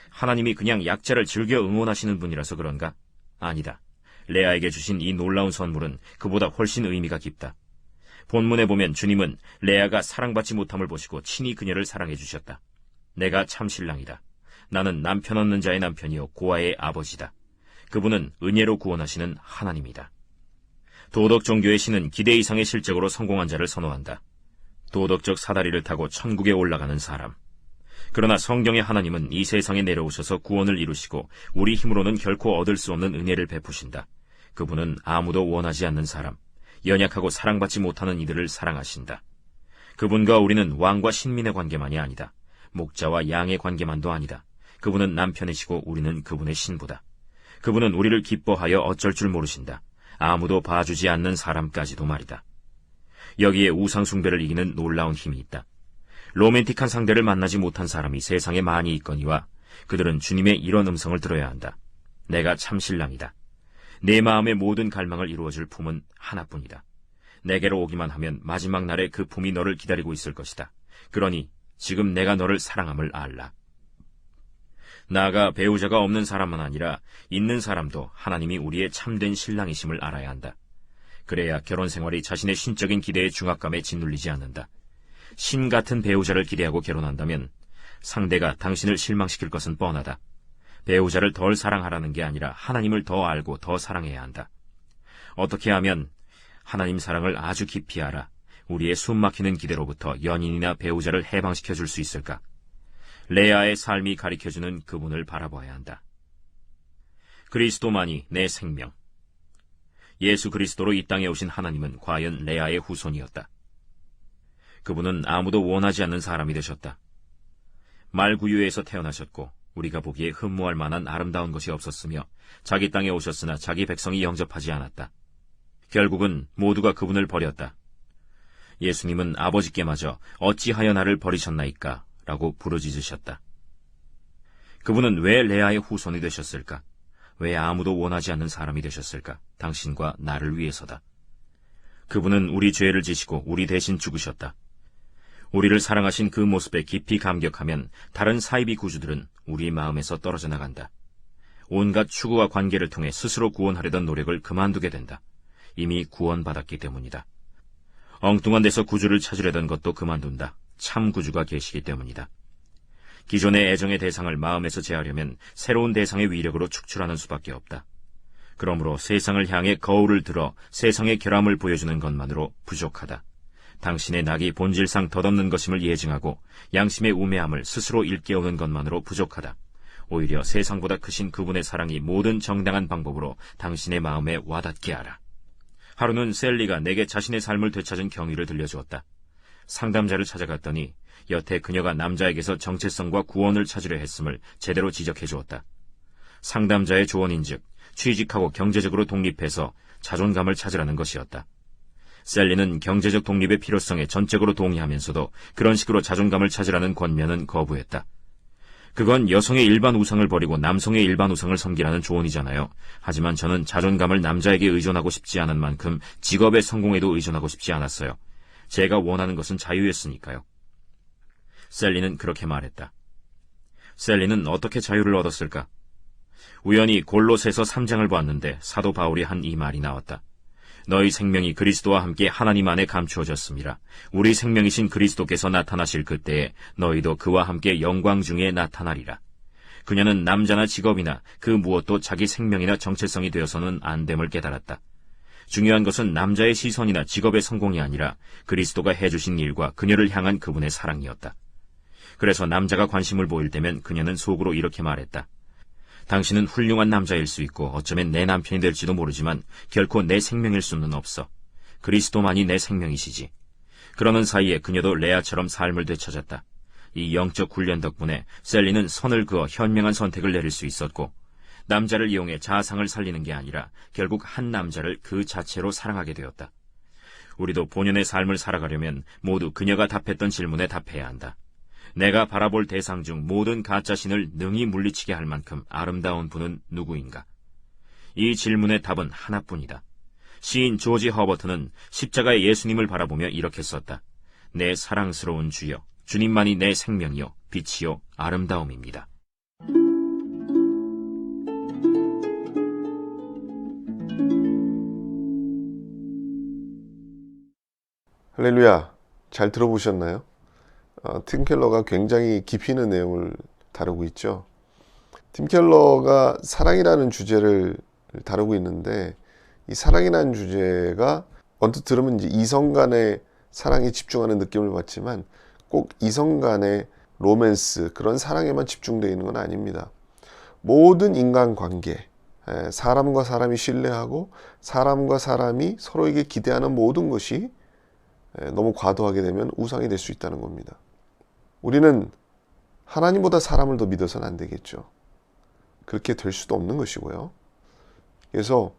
하나님이 그냥 약자를 즐겨 응원하시는 분이라서 그런가? 아니다. 레아에게 주신 이 놀라운 선물은 그보다 훨씬 의미가 깊다. 본문에 보면 주님은 레아가 사랑받지 못함을 보시고 친히 그녀를 사랑해 주셨다. 내가 참 신랑이다. 나는 남편 얻는 자의 남편이요 고아의 아버지다. 그분은 은혜로 구원하시는 하나님이다. 도덕 종교의 신은 기대 이상의 실적으로 성공한 자를 선호한다. 도덕적 사다리를 타고 천국에 올라가는 사람. 그러나 성경의 하나님은 이 세상에 내려오셔서 구원을 이루시고 우리 힘으로는 결코 얻을 수 없는 은혜를 베푸신다. 그분은 아무도 원하지 않는 사람, 연약하고 사랑받지 못하는 이들을 사랑하신다. 그분과 우리는 왕과 신민의 관계만이 아니다. 목자와 양의 관계만도 아니다. 그분은 남편이시고 우리는 그분의 신부다. 그분은 우리를 기뻐하여 어쩔 줄 모르신다. 아무도 봐주지 않는 사람까지도 말이다. 여기에 우상숭배를 이기는 놀라운 힘이 있다. 로맨틱한 상대를 만나지 못한 사람이 세상에 많이 있거니와 그들은 주님의 이런 음성을 들어야 한다. 내가 참 신랑이다. 내 마음의 모든 갈망을 이루어줄 품은 하나뿐이다. 내게로 오기만 하면 마지막 날에 그 품이 너를 기다리고 있을 것이다. 그러니 지금 내가 너를 사랑함을 알라. 나아가 배우자가 없는 사람만 아니라 있는 사람도 하나님이 우리의 참된 신랑이심을 알아야 한다. 그래야 결혼 생활이 자신의 신적인 기대의 중압감에 짓눌리지 않는다. 신 같은 배우자를 기대하고 결혼한다면 상대가 당신을 실망시킬 것은 뻔하다. 배우자를 덜 사랑하라는 게 아니라 하나님을 더 알고 더 사랑해야 한다. 어떻게 하면 하나님 사랑을 아주 깊이 알아 우리의 숨막히는 기대로부터 연인이나 배우자를 해방시켜 줄 수 있을까? 레아의 삶이 가리켜주는 그분을 바라봐야 한다. 그리스도만이 내 생명. 예수 그리스도로 이 땅에 오신 하나님은 과연 레아의 후손이었다. 그분은 아무도 원하지 않는 사람이 되셨다. 말구유에서 태어나셨고 우리가 보기에 흠모할 만한 아름다운 것이 없었으며 자기 땅에 오셨으나 자기 백성이 영접하지 않았다. 결국은 모두가 그분을 버렸다. 예수님은 아버지께마저 어찌하여 나를 버리셨나이까? 라고 부르짖으셨다. 그분은 왜 레아의 후손이 되셨을까? 왜 아무도 원하지 않는 사람이 되셨을까? 당신과 나를 위해서다. 그분은 우리 죄를 지시고 우리 대신 죽으셨다. 우리를 사랑하신 그 모습에 깊이 감격하면 다른 사이비 구주들은 우리 마음에서 떨어져 나간다. 온갖 추구와 관계를 통해 스스로 구원하려던 노력을 그만두게 된다. 이미 구원받았기 때문이다. 엉뚱한 데서 구주를 찾으려던 것도 그만둔다. 참 구주가 계시기 때문이다. 기존의 애정의 대상을 마음에서 제하려면 새로운 대상의 위력으로 축출하는 수밖에 없다. 그러므로 세상을 향해 거울을 들어 세상의 결함을 보여주는 것만으로 부족하다. 당신의 낙이 본질상 덧없는 것임을 예증하고 양심의 우매함을 스스로 일깨우는 것만으로 부족하다. 오히려 세상보다 크신 그분의 사랑이 모든 정당한 방법으로 당신의 마음에 와닿게 하라. 하루는 셀리가 내게 자신의 삶을 되찾은 경위를 들려주었다. 상담자를 찾아갔더니 여태 그녀가 남자에게서 정체성과 구원을 찾으려 했음을 제대로 지적해 주었다. 상담자의 조언인즉 취직하고 경제적으로 독립해서 자존감을 찾으라는 것이었다. 셀리는 경제적 독립의 필요성에 전적으로 동의하면서도 그런 식으로 자존감을 찾으라는 권면은 거부했다. 그건 여성의 일반 우상을 버리고 남성의 일반 우상을 섬기라는 조언이잖아요. 하지만 저는 자존감을 남자에게 의존하고 싶지 않은 만큼 직업의 성공에도 의존하고 싶지 않았어요. 제가 원하는 것은 자유였으니까요. 셀리는 그렇게 말했다. 셀리는 어떻게 자유를 얻었을까? 우연히 골로새서 3장을 보았는데 사도 바울이 한 이 말이 나왔다. 너희 생명이 그리스도와 함께 하나님 안에 감추어졌습니다. 우리 생명이신 그리스도께서 나타나실 그때에 너희도 그와 함께 영광 중에 나타나리라. 그녀는 남자나 직업이나 그 무엇도 자기 생명이나 정체성이 되어서는 안 됨을 깨달았다. 중요한 것은 남자의 시선이나 직업의 성공이 아니라 그리스도가 해주신 일과 그녀를 향한 그분의 사랑이었다. 그래서 남자가 관심을 보일 때면 그녀는 속으로 이렇게 말했다. 당신은 훌륭한 남자일 수 있고 어쩌면 내 남편이 될지도 모르지만 결코 내 생명일 수는 없어. 그리스도만이 내 생명이시지. 그러는 사이에 그녀도 레아처럼 삶을 되찾았다. 이 영적 훈련 덕분에 셀리는 선을 그어 현명한 선택을 내릴 수 있었고 남자를 이용해 자아상을 살리는 게 아니라 결국 한 남자를 그 자체로 사랑하게 되었다. 우리도 본연의 삶을 살아가려면 모두 그녀가 답했던 질문에 답해야 한다. 내가 바라볼 대상 중 모든 가짜신을 능히 물리치게 할 만큼 아름다운 분은 누구인가? 이 질문의 답은 하나뿐이다. 시인 조지 허버트는 십자가의 예수님을 바라보며 이렇게 썼다. 내 사랑스러운 주여, 주님만이 내 생명이요, 빛이요, 아름다움입니다. 할렐루야, 잘 들어보셨나요? 팀 켈러가 굉장히 깊이 있는 내용을 다루고 있죠. 팀 켈러가 사랑이라는 주제를 다루고 있는데 이 사랑이라는 주제가 언뜻 들으면 이제 이성 간의 사랑에 집중하는 느낌을 받지만 꼭 이성 간의 로맨스, 그런 사랑에만 집중되어 있는 건 아닙니다. 모든 인간관계, 사람과 사람이 신뢰하고 사람과 사람이 서로에게 기대하는 모든 것이 너무 과도하게 되면 우상이 될 수 있다는 겁니다. 우리는 하나님보다 사람을 더 믿어서는 안 되겠죠. 그렇게 될 수도 없는 것이고요. 그래서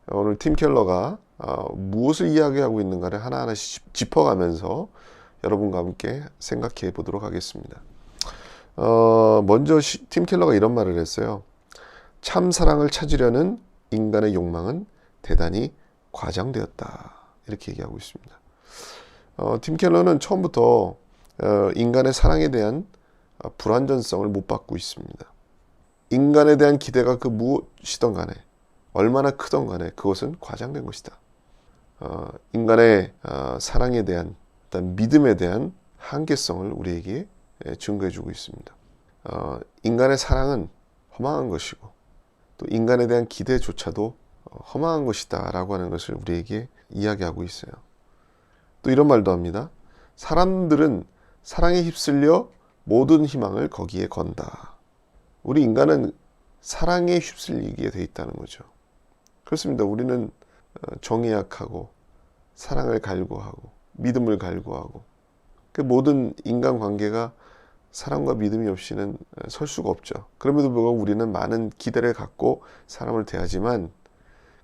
오늘 팀 켈러가 무엇을 이야기하고 있는가를 하나하나씩 짚어가면서 여러분과 함께 생각해 보도록 하겠습니다. 먼저 팀 켈러가 이런 말을 했어요. 참 사랑을 찾으려는 인간의 욕망은 대단히 과장되었다. 이렇게 얘기하고 있습니다. 팀 켈러는 처음부터 인간의 사랑에 대한 불완전성을 못 받고 있습니다. 인간에 대한 기대가 그 무엇이든 간에 얼마나 크든 간에 그것은 과장된 것이다. 인간의 사랑에 대한 어떤 믿음에 대한 한계성을 우리에게 증거해주고 있습니다. 인간의 사랑은 허망한 것이고 또 인간에 대한 기대조차도 허망한 것이다 라고 하는 것을 우리에게 이야기하고 있어요. 또 이런 말도 합니다. 사람들은 사랑에 휩쓸려 모든 희망을 거기에 건다. 우리 인간은 사랑에 휩쓸리게 돼 있다는 거죠. 그렇습니다. 우리는 정에 약하고 사랑을 갈구하고 믿음을 갈구하고 그 모든 인간관계가 사랑과 믿음이 없이는 설 수가 없죠. 그럼에도 불구하고 우리는 많은 기대를 갖고 사람을 대하지만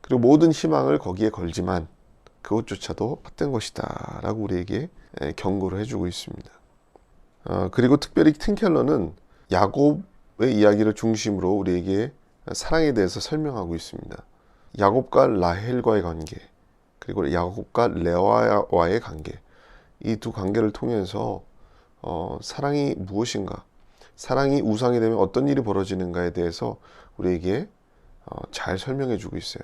그리고 모든 희망을 거기에 걸지만 그것조차도 헛된 것이다 라고 우리에게 경고를 해주고 있습니다. 그리고 특별히 팀 켈러는 야곱의 이야기를 중심으로 우리에게 사랑에 대해서 설명하고 있습니다. 야곱과 라헬과의 관계, 그리고 야곱과 레아와의 관계, 이 두 관계를 통해서 사랑이 무엇인가, 사랑이 우상이 되면 어떤 일이 벌어지는가에 대해서 우리에게 잘 설명해 주고 있어요.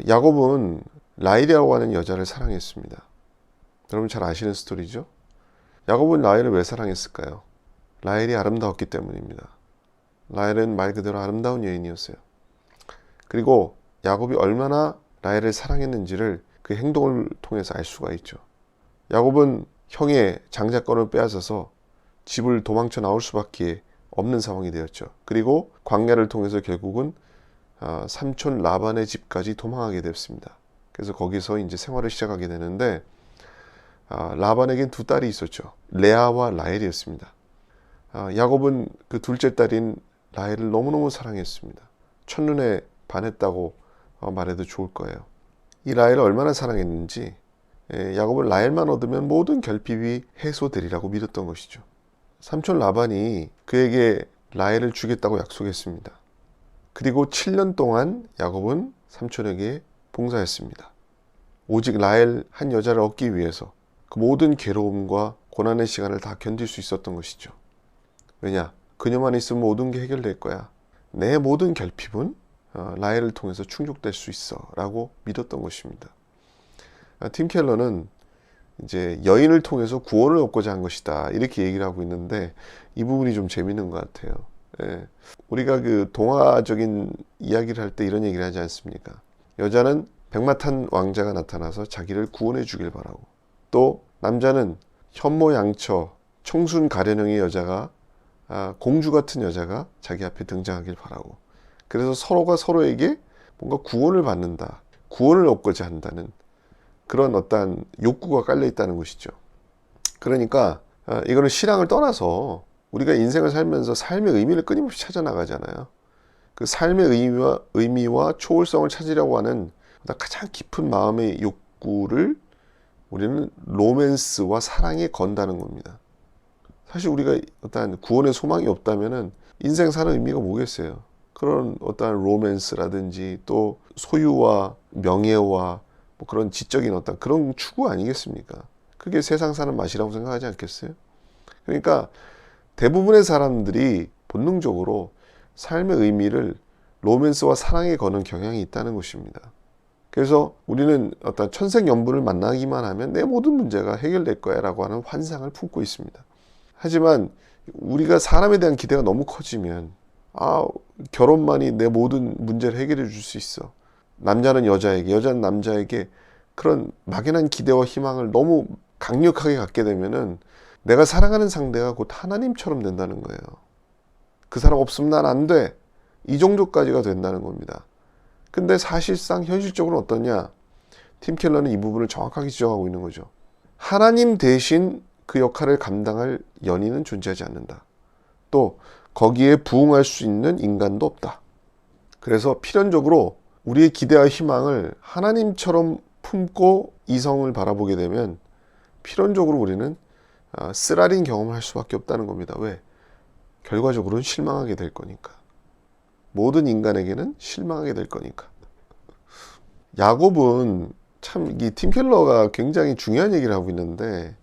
야곱은 라헬이라고 하는 여자를 사랑했습니다. 여러분 잘 아시는 스토리죠? 야곱은 라헬을 왜 사랑했을까요? 라헬이 아름다웠기 때문입니다. 라헬은 말 그대로 아름다운 여인이었어요. 그리고 야곱이 얼마나 라헬을 사랑했는지를 그 행동을 통해서 알 수가 있죠. 야곱은 형의 장자권을 빼앗아서 집을 도망쳐 나올 수밖에 없는 상황이 되었죠. 그리고 광야를 통해서 결국은 삼촌 라반의 집까지 도망하게 됐습니다. 그래서 거기서 이제 생활을 시작하게 되는데 라반에겐 두 딸이 있었죠. 레아와 라헬이었습니다. 야곱은 그 둘째 딸인 라헬을 너무너무 사랑했습니다. 첫눈에 반했다고 말해도 좋을 거예요. 이 라헬을 얼마나 사랑했는지 야곱은 라헬만 얻으면 모든 결핍이 해소되리라고 믿었던 것이죠. 삼촌 라반이 그에게 라헬을 주겠다고 약속했습니다. 그리고 7년 동안 야곱은 삼촌에게 봉사했습니다. 오직 라헬 한 여자를 얻기 위해서 그 모든 괴로움과 고난의 시간을 다 견딜 수 있었던 것이죠. 왜냐? 그녀만 있으면 모든 게 해결될 거야. 내 모든 결핍은 라헬을 통해서 충족될 수 있어 라고 믿었던 것입니다. 팀 켈러는 이제 여인을 통해서 구원을 얻고자 한 것이다 이렇게 얘기를 하고 있는데 이 부분이 좀 재밌는 것 같아요. 우리가 그 동화적인 이야기를 할 때 이런 얘기를 하지 않습니까? 여자는 백마탄 왕자가 나타나서 자기를 구원해 주길 바라고, 또 남자는 현모양처 청순 가련형의 여자가 공주 같은 여자가 자기 앞에 등장하길 바라고, 그래서 서로가 서로에게 뭔가 구원을 받는다, 구원을 얻고자 한다는 그런 어떠한 욕구가 깔려 있다는 것이죠. 그러니까 이거는 신앙을 떠나서 우리가 인생을 살면서 삶의 의미를 끊임없이 찾아나가잖아요. 그 삶의 의미와 초월성을 찾으려고 하는 가장 깊은 마음의 욕구를 우리는 로맨스와 사랑에 건다는 겁니다. 사실 우리가 어떠한 구원의 소망이 없다면은 인생 사는 의미가 뭐겠어요? 그런 어떠한 로맨스라든지 또 소유와 명예와 뭐 그런 지적인 어떤 그런 추구 아니겠습니까? 그게 세상 사는 맛이라고 생각하지 않겠어요? 그러니까 대부분의 사람들이 본능적으로 삶의 의미를 로맨스와 사랑에 거는 경향이 있다는 것입니다. 그래서 우리는 어떤 천생연분을 만나기만 하면 내 모든 문제가 해결될 거야 라고 하는 환상을 품고 있습니다. 하지만 우리가 사람에 대한 기대가 너무 커지면 결혼만이 내 모든 문제를 해결해 줄 수 있어, 남자는 여자에게, 여자는 남자에게 그런 막연한 기대와 희망을 너무 강력하게 갖게 되면은 내가 사랑하는 상대가 곧 하나님처럼 된다는 거예요. 그 사람 없으면 난 안 돼, 이 정도까지가 된다는 겁니다. 근데 사실상 현실적으로 어떠냐? 팀 켈러는 이 부분을 정확하게 지적하고 있는 거죠. 하나님 대신 그 역할을 감당할 연인은 존재하지 않는다. 또 거기에 부응할 수 있는 인간도 없다. 그래서 필연적으로 우리의 기대와 희망을 하나님처럼 품고 이성을 바라보게 되면 필연적으로 우리는 쓰라린 경험을 할 수밖에 없다는 겁니다. 왜? 결과적으로는 실망하게 될 거니까. 모든 인간에게는 실망하게 될 거니까. 야곱은 참 이 팀 켈러가 굉장히 중요한 얘기를 하고 있는데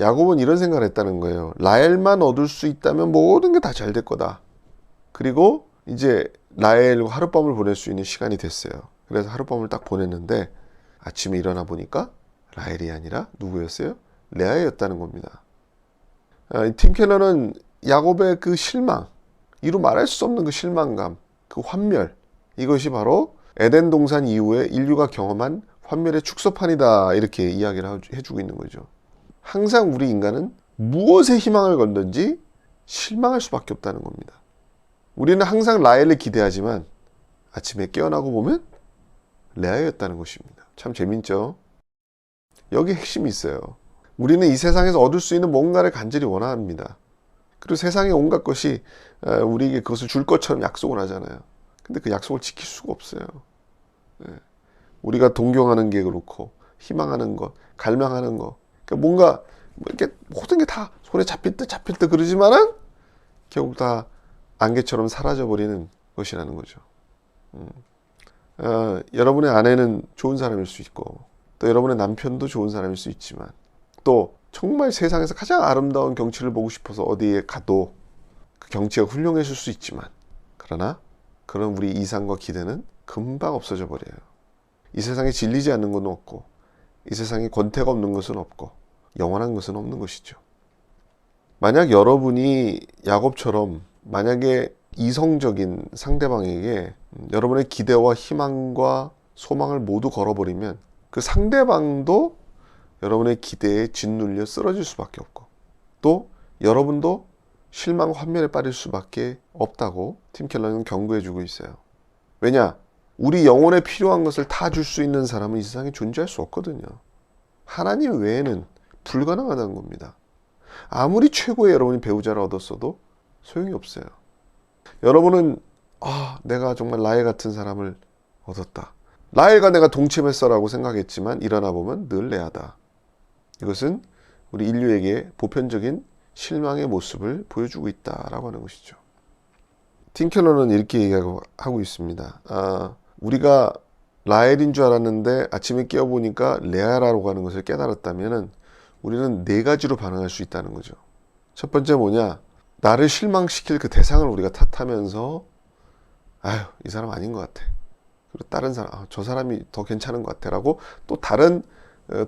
야곱은 이런 생각을 했다는 거예요. 라헬만 얻을 수 있다면 모든 게 다 잘 될 거다. 그리고 이제 라헬과 하룻밤을 보낼 수 있는 시간이 됐어요. 그래서 하룻밤을 딱 보냈는데 아침에 일어나 보니까 라헬이 아니라 누구였어요? 레아였다는 겁니다. 팀 켈러는 야곱의 그 실망, 이루 말할 수 없는 그 실망감, 그 환멸, 이것이 바로 에덴 동산 이후에 인류가 경험한 환멸의 축소판이다, 이렇게 이야기를 해주고 있는 거죠. 항상 우리 인간은 무엇에 희망을 걸든지 실망할 수밖에 없다는 겁니다. 우리는 항상 라헬을 기대하지만 아침에 깨어나고 보면 레아였다는 것입니다. 참 재밌죠? 여기 핵심이 있어요. 우리는 이 세상에서 얻을 수 있는 뭔가를 간절히 원합니다. 그리고 세상의 온갖 것이 우리에게 그것을 줄 것처럼 약속을 하잖아요. 근데 그 약속을 지킬 수가 없어요. 우리가 동경하는 게 그렇고 희망하는 것, 갈망하는 것, 그러니까 뭔가 이렇게 모든 게 다 손에 잡힐 듯 그러지만은 결국 다 안개처럼 사라져버리는 것이라는 거죠. 여러분의 아내는 좋은 사람일 수 있고 또 여러분의 남편도 좋은 사람일 수 있지만 또 정말 세상에서 가장 아름다운 경치를 보고 싶어서 어디에 가도 그 경치가 훌륭해질 수 있지만 그러나 그런 우리 이상과 기대는 금방 없어져 버려요. 이 세상에 질리지 않는 것은 없고 이 세상에 권태가 없는 것은 없고 영원한 것은 없는 것이죠. 만약 여러분이 야곱처럼 만약에 이성적인 상대방에게 여러분의 기대와 희망과 소망을 모두 걸어버리면 그 상대방도 여러분의 기대에 짓눌려 쓰러질 수밖에 없고 또 여러분도 실망 환멸에 빠질 수밖에 없다고 팀 켈러는 경고해주고 있어요. 왜냐? 우리 영혼에 필요한 것을 다 줄 수 있는 사람은 이 세상에 존재할 수 없거든요. 하나님 외에는 불가능하다는 겁니다. 아무리 최고의 여러분이 배우자를 얻었어도 소용이 없어요. 여러분은 내가 정말 라헬 같은 사람을 얻었다. 라헬과 내가 동침했어라고 생각했지만 일어나 보면 늘 레아다. 이것은 우리 인류에게 보편적인 실망의 모습을 보여주고 있다라고 하는 것이죠. 팀 켈러는 이렇게 얘기하고 있습니다. 우리가 라헬인 줄 알았는데 아침에 깨어보니까 레아라고 하는 것을 깨달았다면 우리는 네 가지로 반응할 수 있다는 거죠. 첫 번째 뭐냐? 나를 실망시킬 그 대상을 우리가 탓하면서 이 사람 아닌 것 같아. 그리고 다른 사람, 저 사람이 더 괜찮은 것 같아 라고 또 다른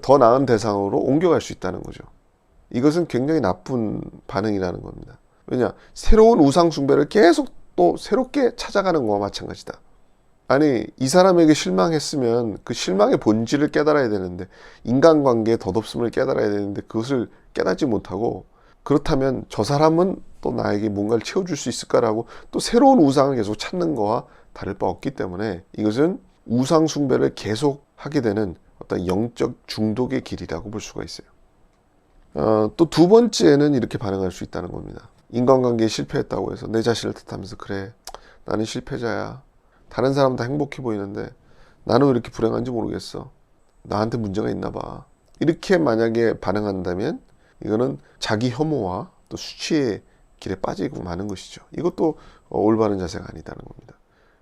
더 나은 대상으로 옮겨갈 수 있다는 거죠. 이것은 굉장히 나쁜 반응이라는 겁니다. 왜냐? 새로운 우상 숭배를 계속 또 새롭게 찾아가는 거와 마찬가지다. 아니, 이 사람에게 실망했으면 그 실망의 본질을 깨달아야 되는데 인간관계의 덧없음을 깨달아야 되는데 그것을 깨닫지 못하고 그렇다면 저 사람은 또 나에게 뭔가를 채워줄 수 있을까라고 또 새로운 우상을 계속 찾는 거와 다를 바 없기 때문에 이것은 우상 숭배를 계속 하게 되는 어떤 영적 중독의 길이라고 볼 수가 있어요. 또 두 번째는 이렇게 반응할 수 있다는 겁니다. 인간관계에 실패했다고 해서 내 자신을 탓하면서 그래, 나는 실패자야. 다른 사람은 다 행복해 보이는데 나는 왜 이렇게 불행한지 모르겠어. 나한테 문제가 있나 봐. 이렇게 만약에 반응한다면 이거는 자기 혐오와 또 수치의 길에 빠지고 마는 것이죠. 이것도 올바른 자세가 아니다는 겁니다.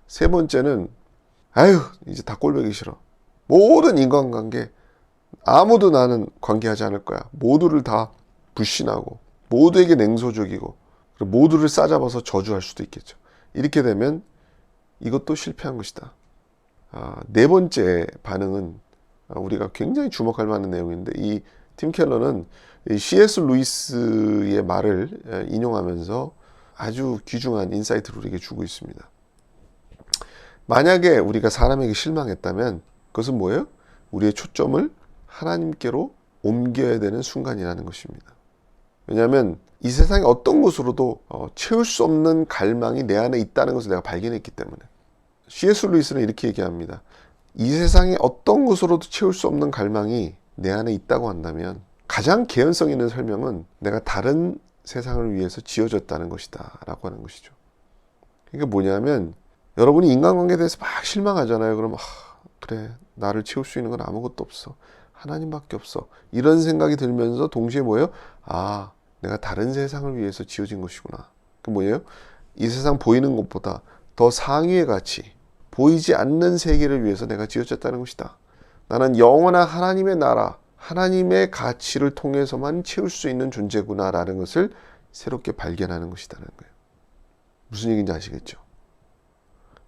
세 번째는 이제 다 꼴보기 싫어. 모든 인간관계 아무도 나는 관계하지 않을 거야. 모두를 다 불신하고 모두에게 냉소적이고 그리고 모두를 싸잡아서 저주할 수도 있겠죠. 이렇게 되면 이것도 실패한 것이다. 네 번째 반응은 우리가 굉장히 주목할 만한 내용인데 이 팀 켈러는 이 C.S. 루이스의 말을 인용하면서 아주 귀중한 인사이트를 우리에게 주고 있습니다. 만약에 우리가 사람에게 실망했다면 그것은 뭐예요? 우리의 초점을 하나님께로 옮겨야 되는 순간이라는 것입니다. 왜냐하면 이 세상의 어떤 곳으로도 채울 수 없는 갈망이 내 안에 있다는 것을 내가 발견했기 때문에 C.S. 루이스는 이렇게 얘기합니다. 이 세상의 어떤 곳으로도 채울 수 없는 갈망이 내 안에 있다고 한다면 가장 개연성 있는 설명은 내가 다른 세상을 위해서 지어졌다는 것이다 라고 하는 것이죠. 그러니까 뭐냐면 여러분이 인간관계에 대해서 막 실망하잖아요. 그럼 그래, 나를 채울 수 있는 건 아무것도 없어, 하나님밖에 없어, 이런 생각이 들면서 동시에 뭐예요? 내가 다른 세상을 위해서 지어진 것이구나. 그 뭐예요? 이 세상 보이는 것보다 더 상위의 가치, 보이지 않는 세계를 위해서 내가 지어졌다는 것이다. 나는 영원한 하나님의 나라, 하나님의 가치를 통해서만 채울 수 있는 존재구나라는 것을 새롭게 발견하는 것이라는 거예요. 무슨 얘기인지 아시겠죠?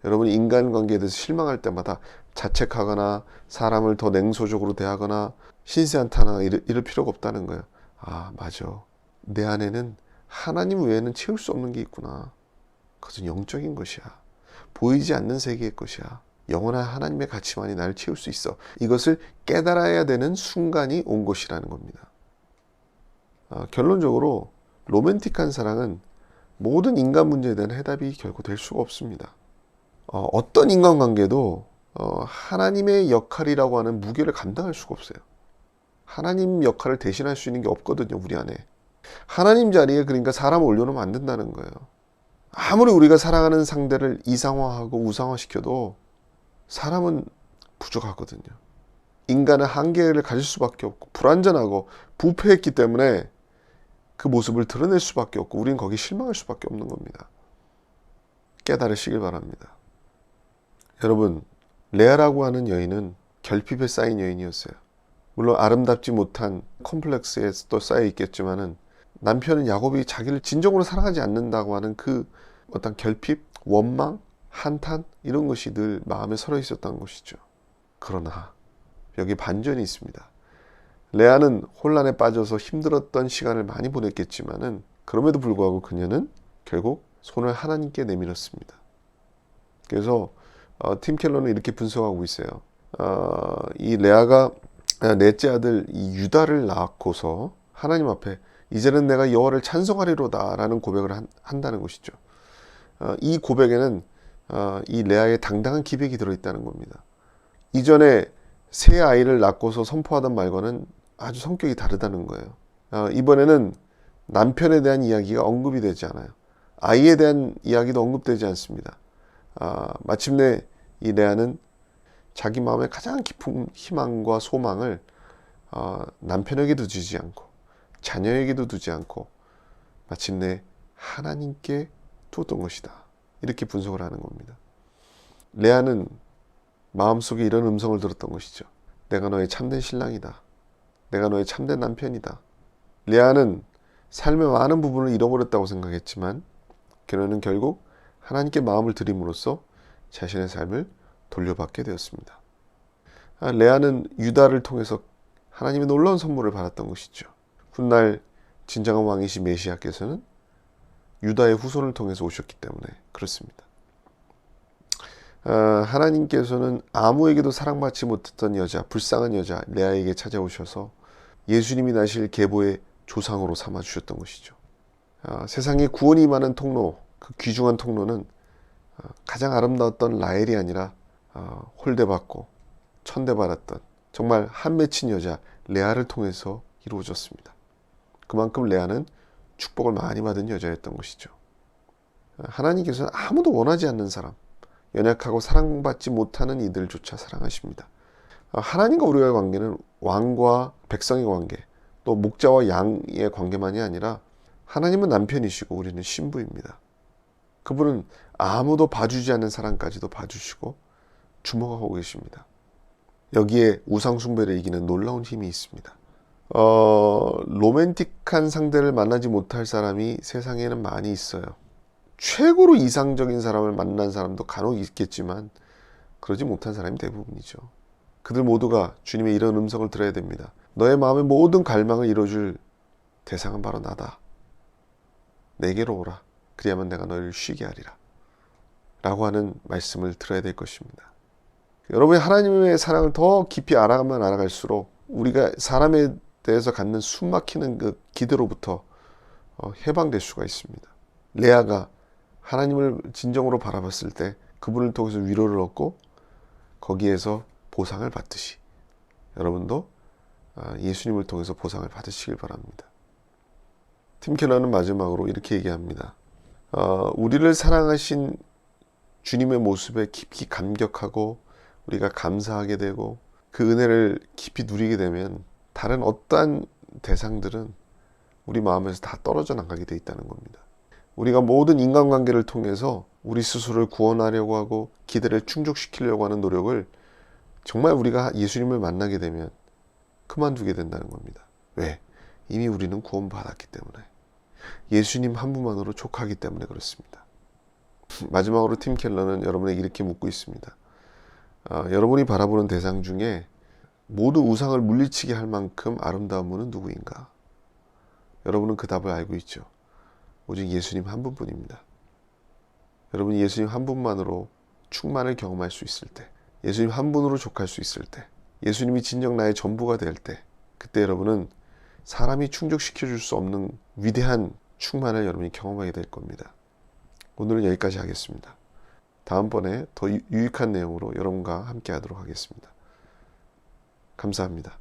여러분이 인간관계에 대해서 실망할 때마다 자책하거나 사람을 더 냉소적으로 대하거나 신세한탄하거나 이럴 필요가 없다는 거예요. 맞아. 내 안에는 하나님 외에는 채울 수 없는 게 있구나. 그것은 영적인 것이야. 보이지 않는 세계의 것이야. 영원한 하나님의 가치만이 나를 채울 수 있어. 이것을 깨달아야 되는 순간이 온 것이라는 겁니다. 결론적으로 로맨틱한 사랑은 모든 인간 문제에 대한 해답이 결코 될 수가 없습니다. 어떤 인간관계도 하나님의 역할이라고 하는 무게를 감당할 수가 없어요. 하나님 역할을 대신할 수 있는 게 없거든요, 우리 안에. 하나님 자리에 그러니까 사람을 올려놓으면 안 된다는 거예요. 아무리 우리가 사랑하는 상대를 이상화하고 우상화시켜도 사람은 부족하거든요. 인간은 한계를 가질 수밖에 없고 불완전하고 부패했기 때문에 그 모습을 드러낼 수밖에 없고 우린 거기 실망할 수밖에 없는 겁니다. 깨달으시길 바랍니다. 여러분, 레아라고 하는 여인은 결핍에 쌓인 여인이었어요. 물론 아름답지 못한 컴플렉스에 또 쌓여 있겠지만은 남편은 야곱이 자기를 진정으로 사랑하지 않는다고 하는 그 어떤 결핍, 원망, 한탄 이런 것이 늘 마음에 서려 있었던 것이죠. 그러나 여기 반전이 있습니다. 레아는 혼란에 빠져서 힘들었던 시간을 많이 보냈겠지만은 그럼에도 불구하고 그녀는 결국 손을 하나님께 내밀었습니다. 그래서 팀 켈러는 이렇게 분석하고 있어요. 이 레아가 넷째 아들 이 유다를 낳고서 하나님 앞에 이제는 내가 여호와를 찬송하리로다 라는 고백을 한다는 것이죠. 이 고백에는 이 레아의 당당한 기백이 들어있다는 겁니다. 이전에 새 아이를 낳고서 선포하던 말과는 아주 성격이 다르다는 거예요. 이번에는 남편에 대한 이야기가 언급이 되지 않아요. 아이에 대한 이야기도 언급되지 않습니다. 마침내 이 레아는 자기 마음의 가장 깊은 희망과 소망을 남편에게도 두지 않고 자녀에게도 두지 않고 마침내 하나님께 두었던 것이다. 이렇게 분석을 하는 겁니다. 레아는 마음속에 이런 음성을 들었던 것이죠. 내가 너의 참된 신랑이다. 내가 너의 참된 남편이다. 레아는 삶의 많은 부분을 잃어버렸다고 생각했지만 그녀는 결국 하나님께 마음을 드림으로써 자신의 삶을 돌려받게 되었습니다. 레아는 유다를 통해서 하나님의 놀라운 선물을 받았던 것이죠. 훗날 진정한 왕이신 메시아께서는 유다의 후손을 통해서 오셨기 때문에 그렇습니다. 하나님께서는 아무에게도 사랑받지 못했던 여자, 불쌍한 여자 레아에게 찾아오셔서 예수님이 나실 계보의 조상으로 삼아주셨던 것이죠. 세상에 구원이 임하는 통로, 그 귀중한 통로는 가장 아름다웠던 라헬이 아니라 홀대받고 천대받았던 정말 한 맺힌 여자 레아를 통해서 이루어졌습니다. 그만큼 레아는 축복을 많이 받은 여자였던 것이죠. 하나님께서는 아무도 원하지 않는 사람, 연약하고 사랑받지 못하는 이들조차 사랑하십니다. 하나님과 우리와의 관계는 왕과 백성의 관계, 또 목자와 양의 관계만이 아니라 하나님은 남편이시고 우리는 신부입니다. 그분은 아무도 봐주지 않는 사람까지도 봐주시고 주목하고 계십니다. 여기에 우상숭배를 이기는 놀라운 힘이 있습니다. 로맨틱한 상대를 만나지 못할 사람이 세상에는 많이 있어요. 최고로 이상적인 사람을 만난 사람도 간혹 있겠지만 그러지 못한 사람이 대부분이죠. 그들 모두가 주님의 이런 음성을 들어야 됩니다. 너의 마음의 모든 갈망을 이뤄줄 대상은 바로 나다. 내게로 오라. 그리하면 내가 너를 쉬게 하리라. 라고 하는 말씀을 들어야 될 것입니다. 여러분이 하나님의 사랑을 더 깊이 알아가면 알아갈수록 우리가 사람에 대해서 갖는 숨막히는 그 기대로부터 해방될 수가 있습니다. 레아가 하나님을 진정으로 바라봤을 때 그분을 통해서 위로를 얻고 거기에서 보상을 받듯이 여러분도 예수님을 통해서 보상을 받으시길 바랍니다. 팀 켈러는 마지막으로 이렇게 얘기합니다. 우리를 사랑하신 주님의 모습에 깊이 감격하고 우리가 감사하게 되고 그 은혜를 깊이 누리게 되면 다른 어떠한 대상들은 우리 마음에서 다 떨어져 나가게 돼 있다는 겁니다. 우리가 모든 인간관계를 통해서 우리 스스로를 구원하려고 하고 기대를 충족시키려고 하는 노력을 정말 우리가 예수님을 만나게 되면 그만두게 된다는 겁니다. 왜? 이미 우리는 구원받았기 때문에, 예수님 한 분만으로 족하기 때문에 그렇습니다. 마지막으로 팀 켈러는 여러분에게 이렇게 묻고 있습니다. 여러분이 바라보는 대상 중에 모두 우상을 물리치게 할 만큼 아름다운 분은 누구인가? 여러분은 그 답을 알고 있죠. 오직 예수님 한 분뿐입니다. 여러분이 예수님 한 분만으로 충만을 경험할 수 있을 때, 예수님 한 분으로 족할 수 있을 때, 예수님이 진정 나의 전부가 될 때, 그때 여러분은 사람이 충족시켜줄 수 없는 위대한 충만을 여러분이 경험하게 될 겁니다. 오늘은 여기까지 하겠습니다. 다음번에 더 유익한 내용으로 여러분과 함께 하도록 하겠습니다. 감사합니다.